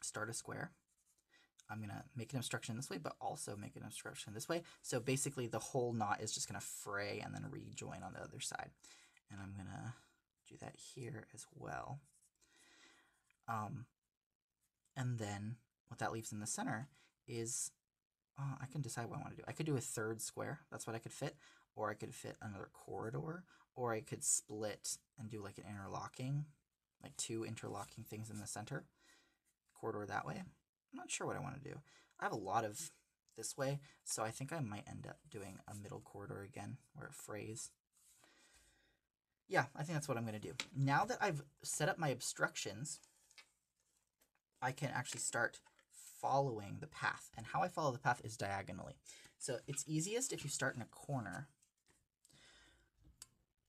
Start a square. I'm going to make an obstruction this way, but also make an obstruction this way. So basically the whole knot is just going to fray and then rejoin on the other side. And I'm going to do that here as well. And then what that leaves in the center is, I can decide what I want to do. I could do a 3rd square. That's what I could fit. Or I could fit another corridor. Or I could split and do like an interlocking, like 2 interlocking things in the center. Corridor that way. I'm not sure what I want to do. I have a lot of this way, so I think I might end up doing a middle corridor again where it frays. Yeah, I think that's what I'm going to do. Now that I've set up my obstructions, I can actually start following the path. And how I follow the path is diagonally. So it's easiest if you start in a corner.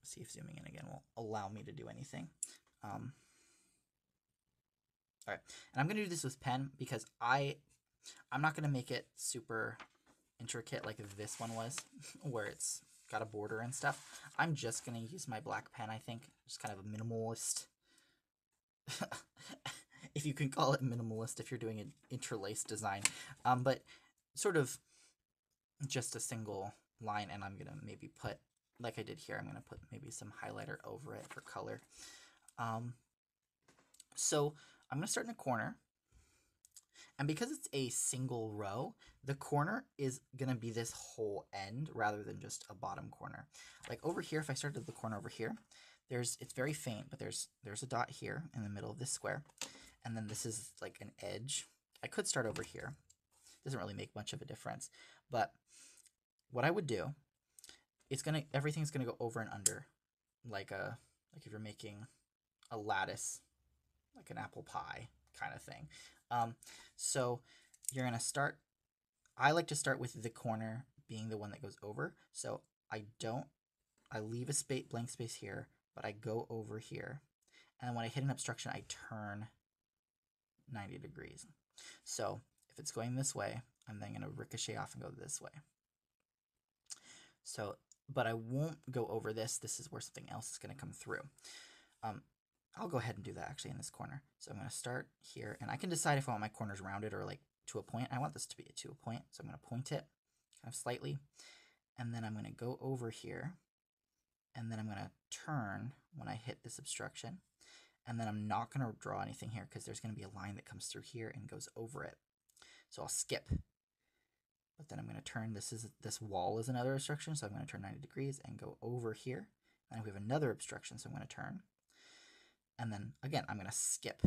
Let's see if zooming in again will allow me to do anything. All right, and I'm going to do this with pen because I'm not going to make it super intricate like this one was, where it's got a border and stuff. I'm just going to use my black pen, I think. Just kind of a minimalist. If you can call it minimalist if you're doing an interlaced design. But sort of just a single line, and I'm going to maybe put, like I did here, I'm going to put maybe some highlighter over it for color. So I'm going to start in a corner. And because it's a single row, the corner is going to be this whole end rather than just a bottom corner. Like over here, if I started the corner over here, it's very faint, but there's a dot here in the middle of this square. And then this is like an edge. I could start over here. Doesn't really make much of a difference. But what I would do, everything's going to go over and under like if you're making a lattice, like an apple pie kind of thing. So you're gonna start. I like to start with the corner being the one that goes over. So I leave a blank space here, but I go over here. And when I hit an obstruction, I turn 90 degrees. So if it's going this way, I'm then going to ricochet off and go this way. So, but I won't go over this. This is where something else is going to come through. I'll go ahead and do that actually in this corner. So I'm going to start here, and I can decide if I want my corners rounded or like to a point. I want this to be to a point, so I'm going to point it kind of slightly, and then I'm going to go over here, and then I'm going to turn when I hit this obstruction, and then I'm not going to draw anything here because there's going to be a line that comes through here and goes over it. So I'll skip. But then I'm going to turn, this wall is another obstruction, so I'm going to turn 90 degrees and go over here. And we have another obstruction, so I'm going to turn. And then again, I'm going to skip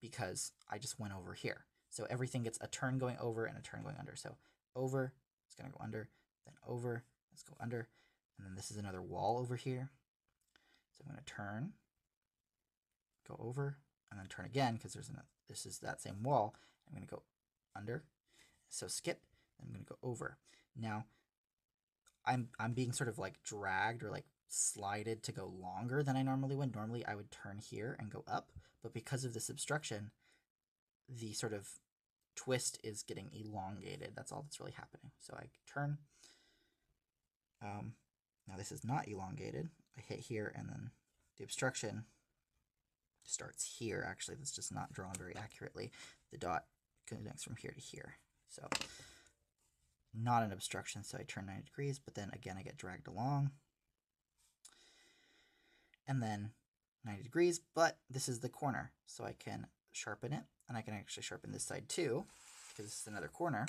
because I just went over here. So everything gets a turn going over and a turn going under. So over, it's going to go under, then over, let's go under. And then this is another wall over here. So I'm going to turn, go over, and then turn again because this is that same wall. I'm going to go under. So skip, and I'm going to go over. Now, I'm being sort of like dragged or like slided to go longer than I normally would. Normally I would turn here and go up, but because of this obstruction, the sort of twist is getting elongated. That's all that's really happening. So I turn. Now this is not elongated. I hit here, and then the obstruction starts here. Actually, that's just not drawn very accurately. The dot connects from here to here. So not an obstruction, so I turn 90 degrees, but then again I get dragged along. And then 90 degrees, but this is the corner, so I can sharpen it, and I can actually sharpen this side too, because this is another corner,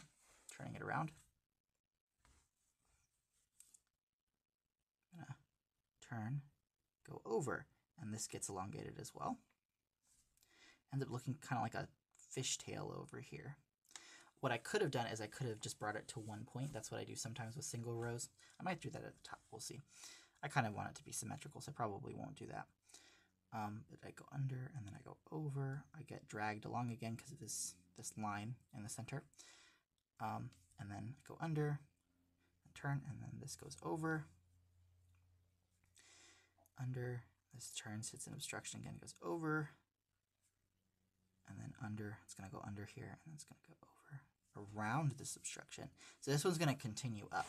turning it around. I'm gonna turn, go over, and this gets elongated as well. Ends up looking kind of like a fishtail over here. What I could have done is I could have just brought it to one point. That's what I do sometimes with single rows. I might do that at the top, we'll see. I kind of want it to be symmetrical, so I probably won't do that. But I go under, and then I go over. I get dragged along again because of this line in the center. And then I go under, and turn, and then this goes over. Under, this turns, hits an obstruction again, goes over. And then under, it's going to go under here, and then it's going to go over around this obstruction. So this one's going to continue up.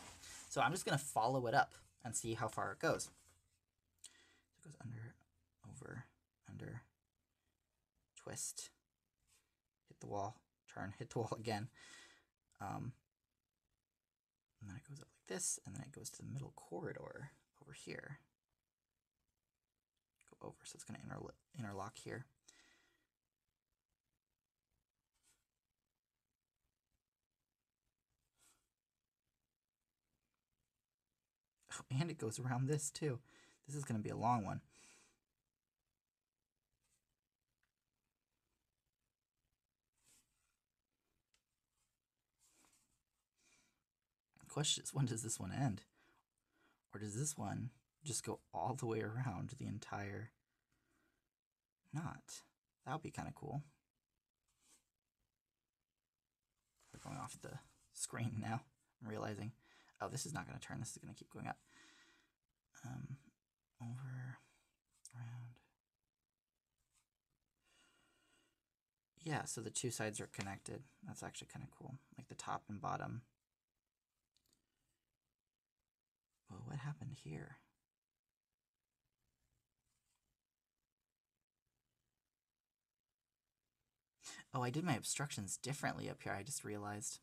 So I'm just going to follow it up and see how far it goes. So it goes under, over, under, twist, hit the wall, turn, hit the wall again. And then it goes up like this, and then it goes to the middle corridor over here. Go over, so it's going to interlock here. Oh, and it goes around this too. This is going to be a long one. The question is, when does this one end? Or does this one just go all the way around the entire knot? That would be kind of cool. We're going off the screen now. I'm realizing, oh, this is not going to turn. This is going to keep going up. Over, around. Yeah, so the two sides are connected. That's actually kind of cool. Like the top and bottom. Well, what happened here? Oh, I did my obstructions differently up here. I just realized.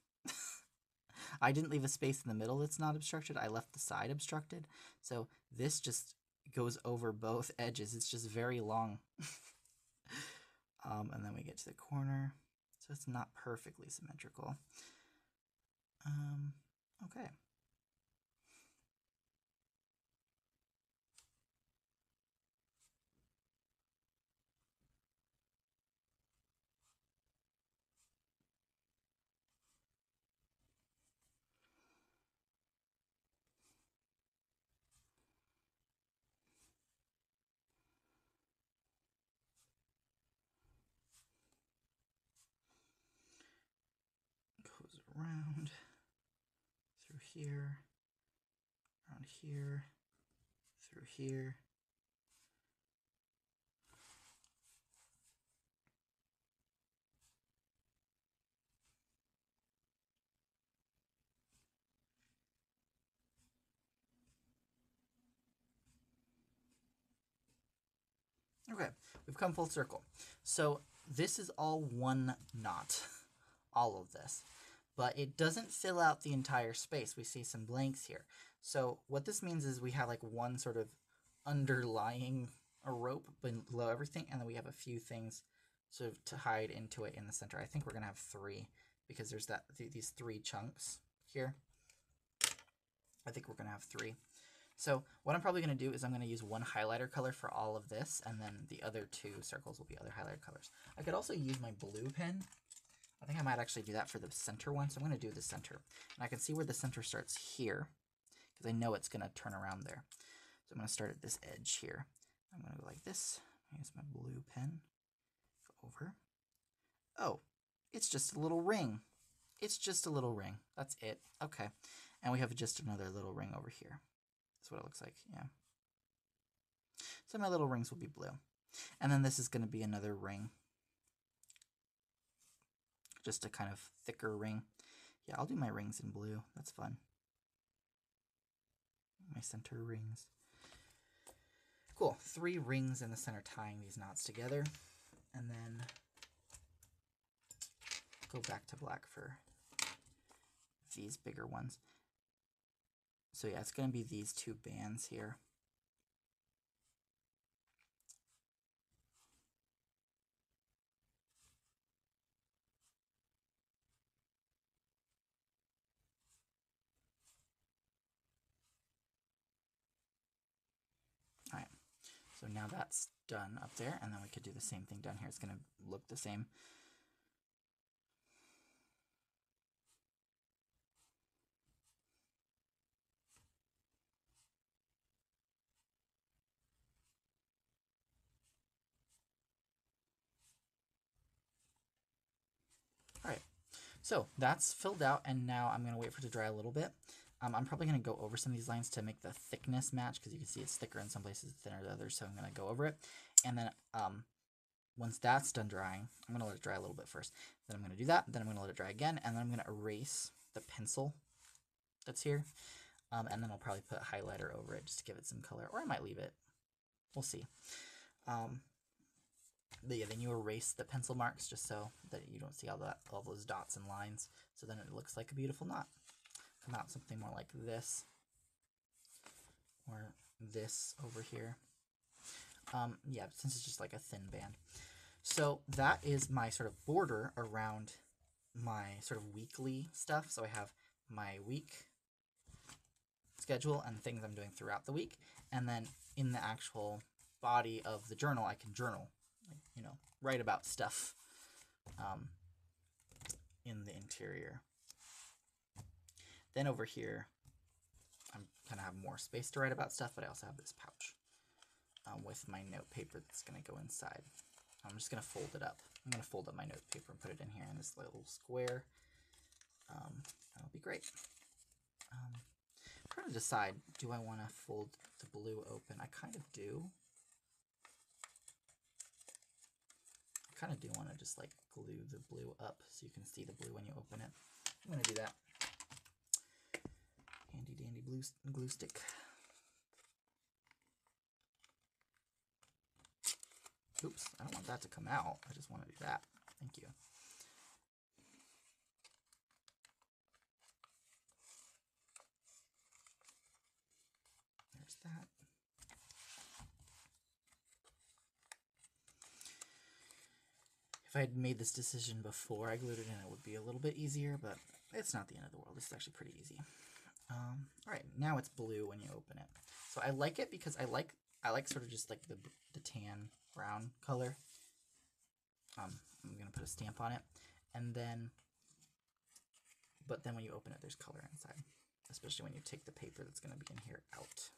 I didn't leave a space in the middle that's not obstructed. I left the side obstructed. So this just goes over both edges. It's just very long. And then we get to the corner. So it's not perfectly symmetrical. Okay. around, through here, around here, through here. Okay, we've come full circle. So this is all one knot, all of this, but it doesn't fill out the entire space. We see some blanks here. So what this means is we have like one sort of underlying a rope below everything, and then we have a few things sort of to hide into it in the center. I think we're gonna have three because there's these three chunks here. I think we're gonna have three. So what I'm probably going to do is I'm going to use one highlighter color for all of this, and then the other two circles will be other highlighter colors. I could also use my blue pen. I think I might actually do that for the center one, so I'm going to do the center. And I can see where the center starts here, because I know it's going to turn around there. So I'm going to start at this edge here. I'm going to go like this. Use my blue pen. Go over. Oh, it's just a little ring. It's just a little ring. That's it. Okay. And we have just another little ring over here. That's what it looks like, yeah. So my little rings will be blue. And then this is going to be another ring. Just a kind of thicker ring. Yeah, I'll do my rings in blue. That's fun. My center rings. Cool. 3 rings in the center tying these knots together. And then go back to black for these bigger ones. So yeah, it's going to be these 2 bands here. All right, so now that's done up there, and then we could do the same thing down here. It's going to look the same. All right, so that's filled out, and now I'm going to wait for it to dry a little bit. I'm probably going to go over some of these lines to make the thickness match, because you can see it's thicker in some places, thinner in others, so I'm going to go over it. And then once that's done drying, I'm going to let it dry a little bit first. Then I'm going to do that, then I'm going to let it dry again, and then I'm going to erase the pencil that's here. And then I'll probably put a highlighter over it just to give it some color, or I might leave it. We'll see. But yeah, then you erase the pencil marks just so that you don't see all those dots and lines. So then it looks like a beautiful knot. Come out something more like this, or this over here. Yeah, since it's just like a thin band. So that is my sort of border around my sort of weekly stuff. So I have my week schedule and things I'm doing throughout the week, and then in the actual body of the journal, I can journal, you know, write about stuff in the interior. Then over here, I'm kind of have more space to write about stuff, but I also have this pouch with my note paper that's going to go inside. I'm just going to fold it up. I'm going to fold up my note paper and put it in here in this little square. That'll be great. I'm trying to decide, do I want to fold the blue open? I kind of do. I kind of do want to just like glue the blue up so you can see the blue when you open it. I'm going to do that. Handy dandy glue stick. Oops, I don't want that to come out. I just want to do that. Thank you. There's that. If I had made this decision before I glued it in, it would be a little bit easier, but it's not the end of the world. This is actually pretty easy. All right, now it's blue when you open it. So I like it because I like sort of just like the tan brown color. I'm gonna put a stamp on it, and then, but then when you open it, there's color inside, especially when you take the paper that's gonna be in here out.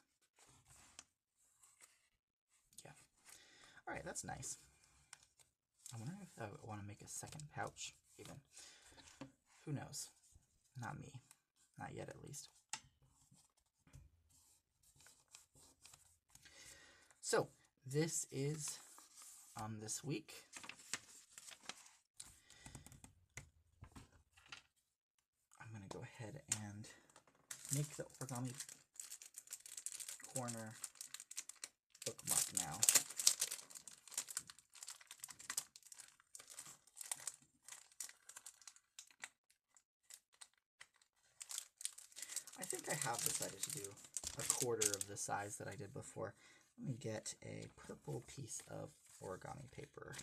Yeah. All right, that's nice. I wonder if I want to make a second pouch even. Who knows? Not me. Not yet, at least. So, this is this week. I'm going to go ahead and make the origami corner bookmark now. I think I have decided to do a quarter of the size that I did before. Let me get a purple piece of origami paper.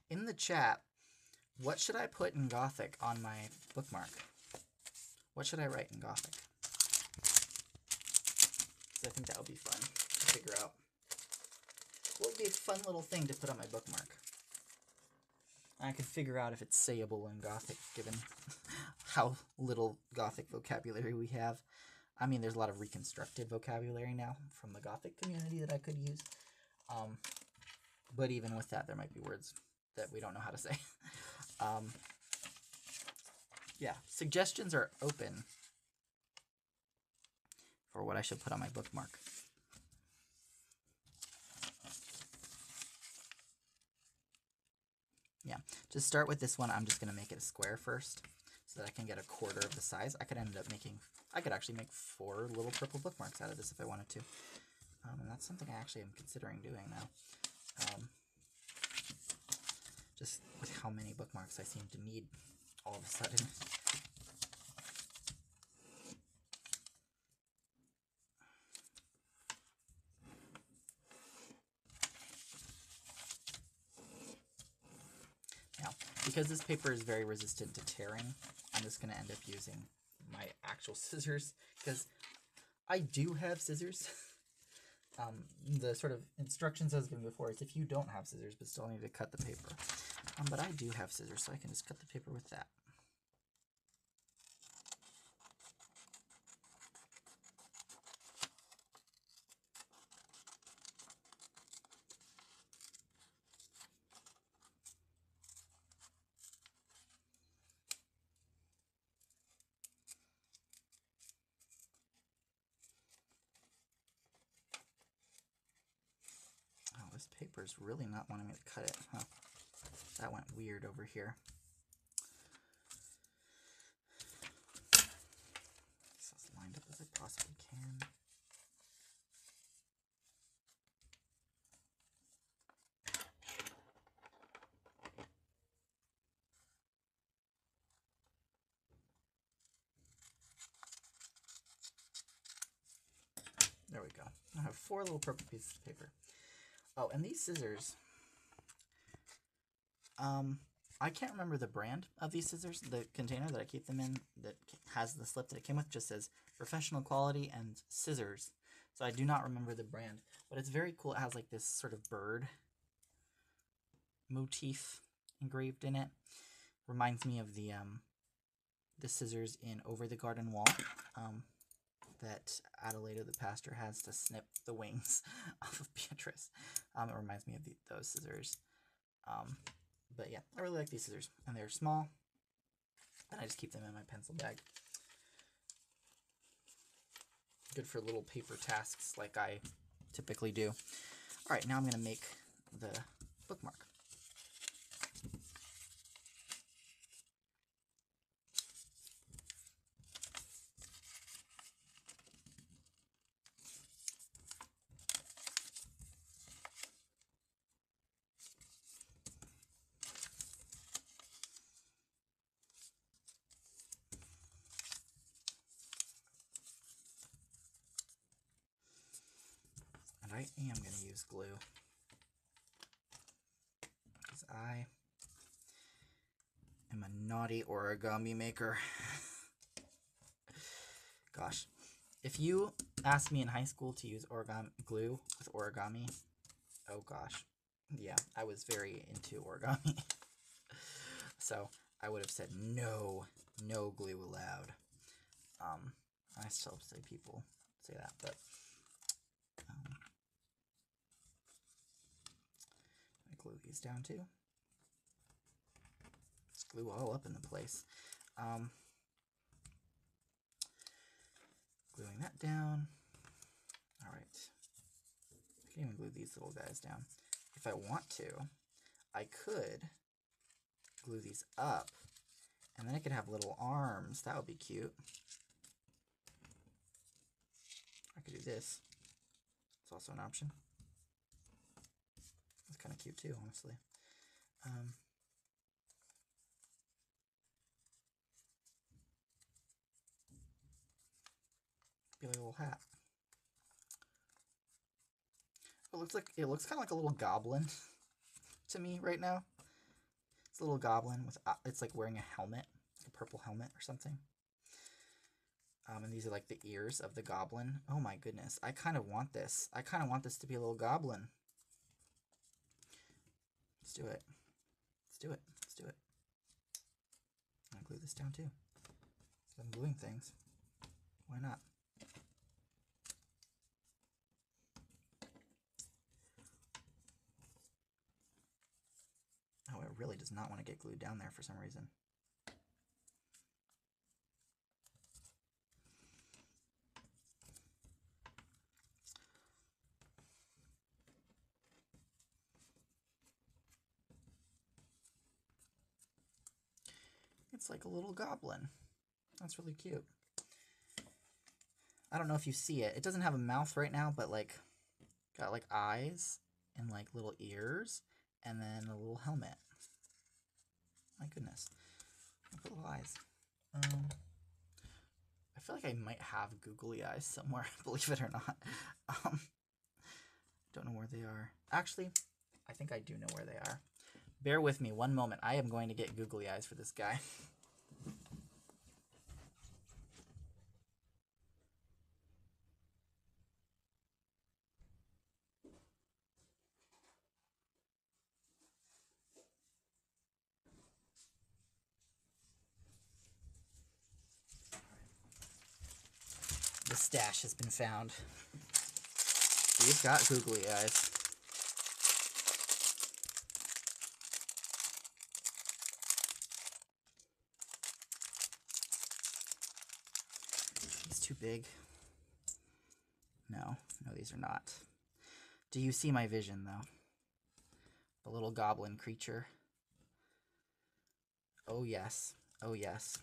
In the chat, what should I put in Gothic on my bookmark? What should I write in Gothic? I think that would be fun to figure out. What would be a fun little thing to put on my bookmark? I could figure out if it's sayable in Gothic, given how little Gothic vocabulary we have. I mean, there's a lot of reconstructed vocabulary now from the Gothic community that I could use. But even with that, there might be words that we don't know how to say. Yeah, suggestions are open for what I should put on my bookmark. Yeah, to start with this one, I'm just going to make it a square first so that I can get a quarter of the size. I could actually make 4 little purple bookmarks out of this if I wanted to. And that's something I actually am considering doing now. Just with how many bookmarks I seem to need all of a sudden. Now, because this paper is very resistant to tearing, I'm just going to end up using my actual scissors, because I do have scissors. The sort of instructions I was given before is if you don't have scissors but still need to cut the paper. But I do have scissors, so I can just cut the paper with that. Oh, this paper's really not wanting me to cut it, huh? That went weird over here. This is lined up as I possibly can. There we go. I have 4 little purple pieces of paper. Oh, and these scissors, I can't remember the brand of these scissors. The container that I keep them in that has the slip that it came with just says professional quality and scissors. So I do not remember the brand, but it's very cool. It has like this sort of bird motif engraved in it. Reminds me of the scissors in Over the Garden Wall that Adelaide the pastor has to snip the wings off of Beatrice. It reminds me of those scissors. But yeah, I really like these scissors, and they're small, and I just keep them in my pencil bag. Good for little paper tasks like I typically do. All right, now I'm going to make the bookmark. And I am going to use glue, because I am a naughty origami maker. Gosh, if you asked me in high school to use glue with origami, oh gosh, yeah, I was very into origami. So I would have said no glue allowed. I still say people say that, but I glue these down too. glue all up in the place. Gluing that down. All right. I can even glue these little guys down. If I want to, I could glue these up, and then I could have little arms. That would be cute. I could do this. It's also an option. It's kind of cute too, honestly. Be like a little hat. It looks kind of like a little goblin to me right now. It's a little goblin with it's like wearing a helmet, like a purple helmet or something. And these are like the ears of the goblin. Oh my goodness, I kind of want this. I kind of want this to be a little goblin. Let's do it. Let's do it. Let's do it. I'm gonna glue this down too. I'm gluing things. Why not? Oh, it really does not want to get glued down there for some reason. It's like a little goblin. That's really cute. I don't know if you see it. It doesn't have a mouth right now, but like got like eyes and like little ears and then a little helmet. My goodness. Look at little eyes. I feel like I might have googly eyes somewhere, believe it or not. Don't know where they are. Actually, I think I do know where they are. Bear with me one moment. I am going to get googly eyes for this guy. The stash has been found. We've got googly eyes. He's too big. No, these are not. Do you see my vision, though? The little goblin creature. Oh, yes. Oh, yes.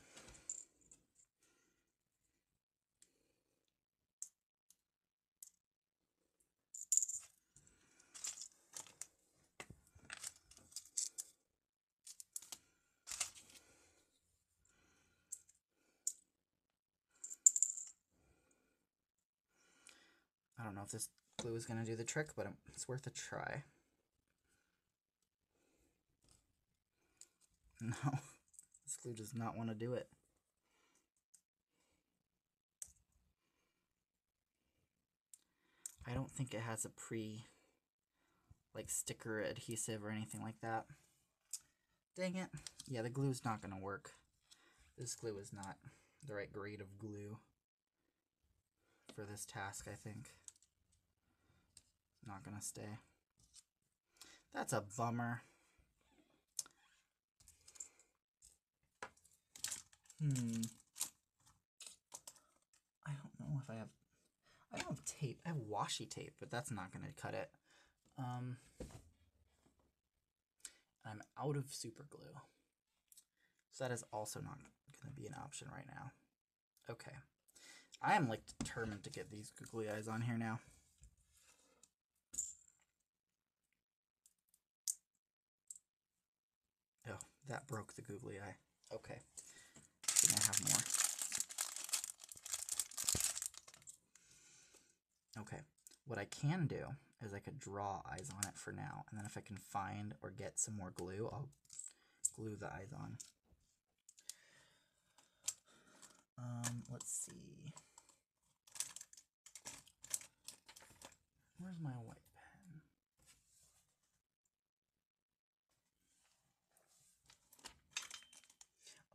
I don't know if this glue is going to do the trick, but it's worth a try. No, this glue does not want to do it. I don't think it has a like sticker adhesive or anything like that. Dang it. Yeah, the glue is not going to work. This glue is not the right grade of glue for this task, I think. It's not going to stay. That's a bummer. I don't know if I don't have tape. I have washi tape, but that's not going to cut it. I'm out of super glue. So that is also not going to be an option right now. Okay. I am like determined to get these googly eyes on here now. Oh, that broke the googly eye. Okay. I think I have more. Okay. What I can do is I could draw eyes on it for now, and then if I can find or get some more glue, I'll glue the eyes on. Let's see. Where's my white pen?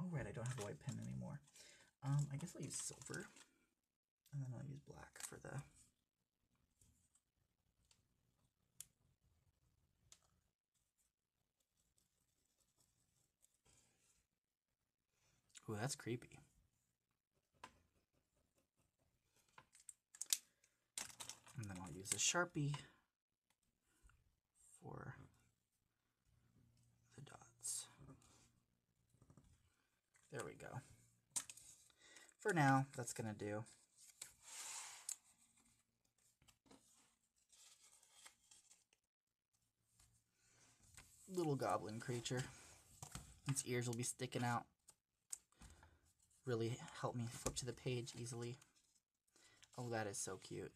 Oh, right, I don't have a white pen anymore. I guess I'll use silver, and then I'll use black for the... Ooh, that's creepy. And then I'll use a Sharpie for the dots. There we go. For now, that's going to do. Little goblin creature. Its ears will be sticking out. Really help me flip to the page easily. Oh, that is so cute.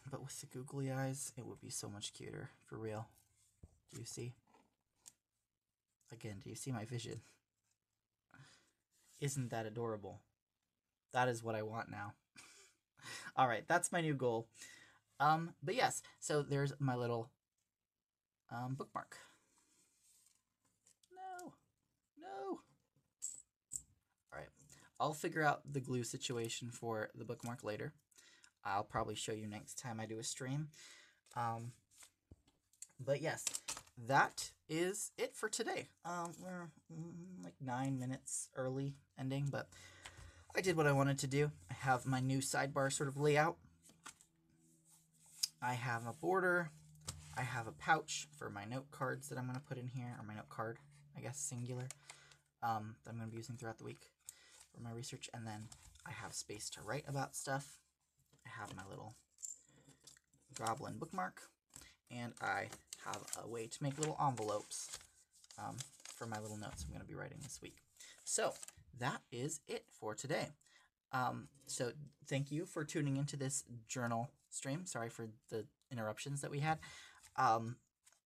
But with the googly eyes, it would be so much cuter, for real. Do you see? Again, do you see my vision? Isn't that adorable? That is what I want now. All right, that's my new goal. But yes, so there's my little bookmark. No. All right, I'll figure out the glue situation for the bookmark later. I'll probably show you next time I do a stream. But yes, that is it for today. We're like 9 minutes early ending, but I did what I wanted to do. I have my new sidebar sort of layout. I have a border. I have a pouch for my note cards that I'm going to put in here, or my note card, I guess, singular, that I'm going to be using throughout the week for my research. And then I have space to write about stuff. I have my little goblin bookmark, and I have a way to make little envelopes for my little notes I'm going to be writing this week. So that is it for today. So thank you for tuning into this journal stream. Sorry for the interruptions that we had.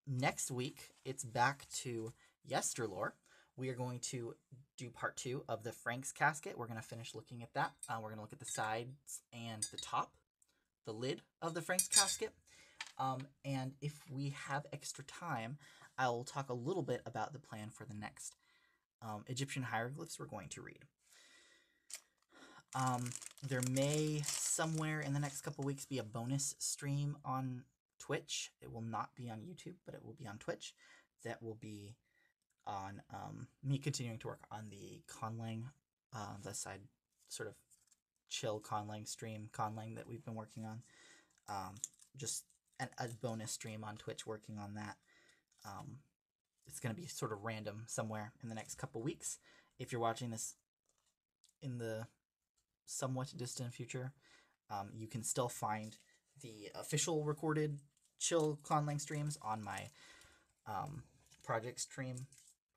Next week, it's back to Yesterlore. We are going to do part 2 of the Frank's casket. We're going to finish looking at that. We're going to look at the sides and the top, the lid of the Frank's casket. And if we have extra time, I'll talk a little bit about the plan for the next Egyptian hieroglyphs we're going to read. There may somewhere in the next couple weeks be a bonus stream on Twitch. It will not be on YouTube, but it will be on Twitch. That will be on me continuing to work on the conlang, the side sort of chill conlang stream, conlang that we've been working on. Just a bonus stream on Twitch working on that. It's going to be sort of random somewhere in the next couple weeks. If you're watching this in the somewhat distant future, you can still find the official recorded chill conlang streams on my project stream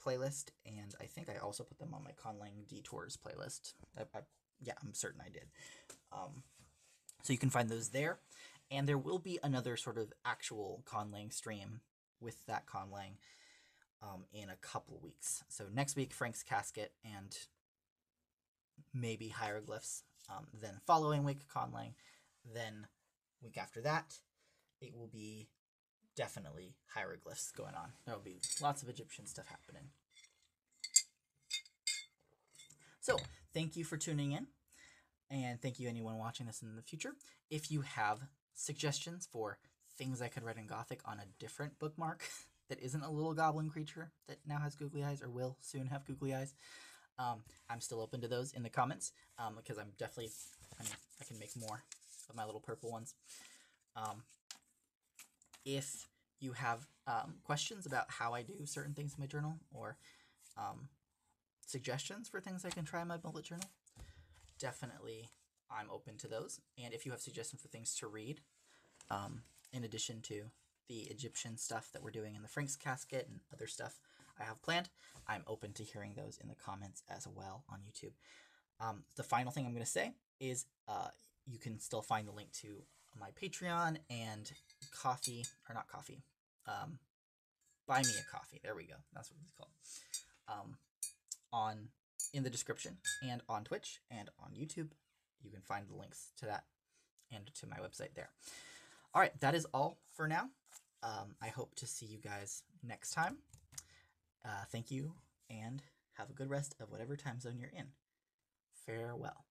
playlist, and I think I also put them on my conlang detours playlist. Yeah, I'm certain I did. So you can find those there, and there will be another sort of actual conlang stream with that conlang in a couple weeks. So next week, Frank's casket and maybe hieroglyphs. Then following week, conlang. Then week after that, it will be definitely hieroglyphs going on. There will be lots of Egyptian stuff happening. So thank you for tuning in, and thank you anyone watching this in the future. If you have suggestions for things I could write in Gothic on a different bookmark that isn't a little goblin creature that now has googly eyes or will soon have googly eyes, I'm still open to those in the comments, because I'm definitely, I can make more of my little purple ones. If you have questions about how I do certain things in my journal, or suggestions for things I can try in my bullet journal, definitely I'm open to those. And if you have suggestions for things to read, in addition to the Egyptian stuff that we're doing in the Frank's casket and other stuff I have planned, I'm open to hearing those in the comments as well on YouTube. The final thing I'm going to say is you can still find the link to my Patreon and coffee, or not coffee, buy me a coffee. There we go. That's what it's called. In the description, and on Twitch and on YouTube. You can find the links to that and to my website there. All right, that is all for now. I hope to see you guys next time. Thank you, and have a good rest of whatever time zone you're in. Farewell.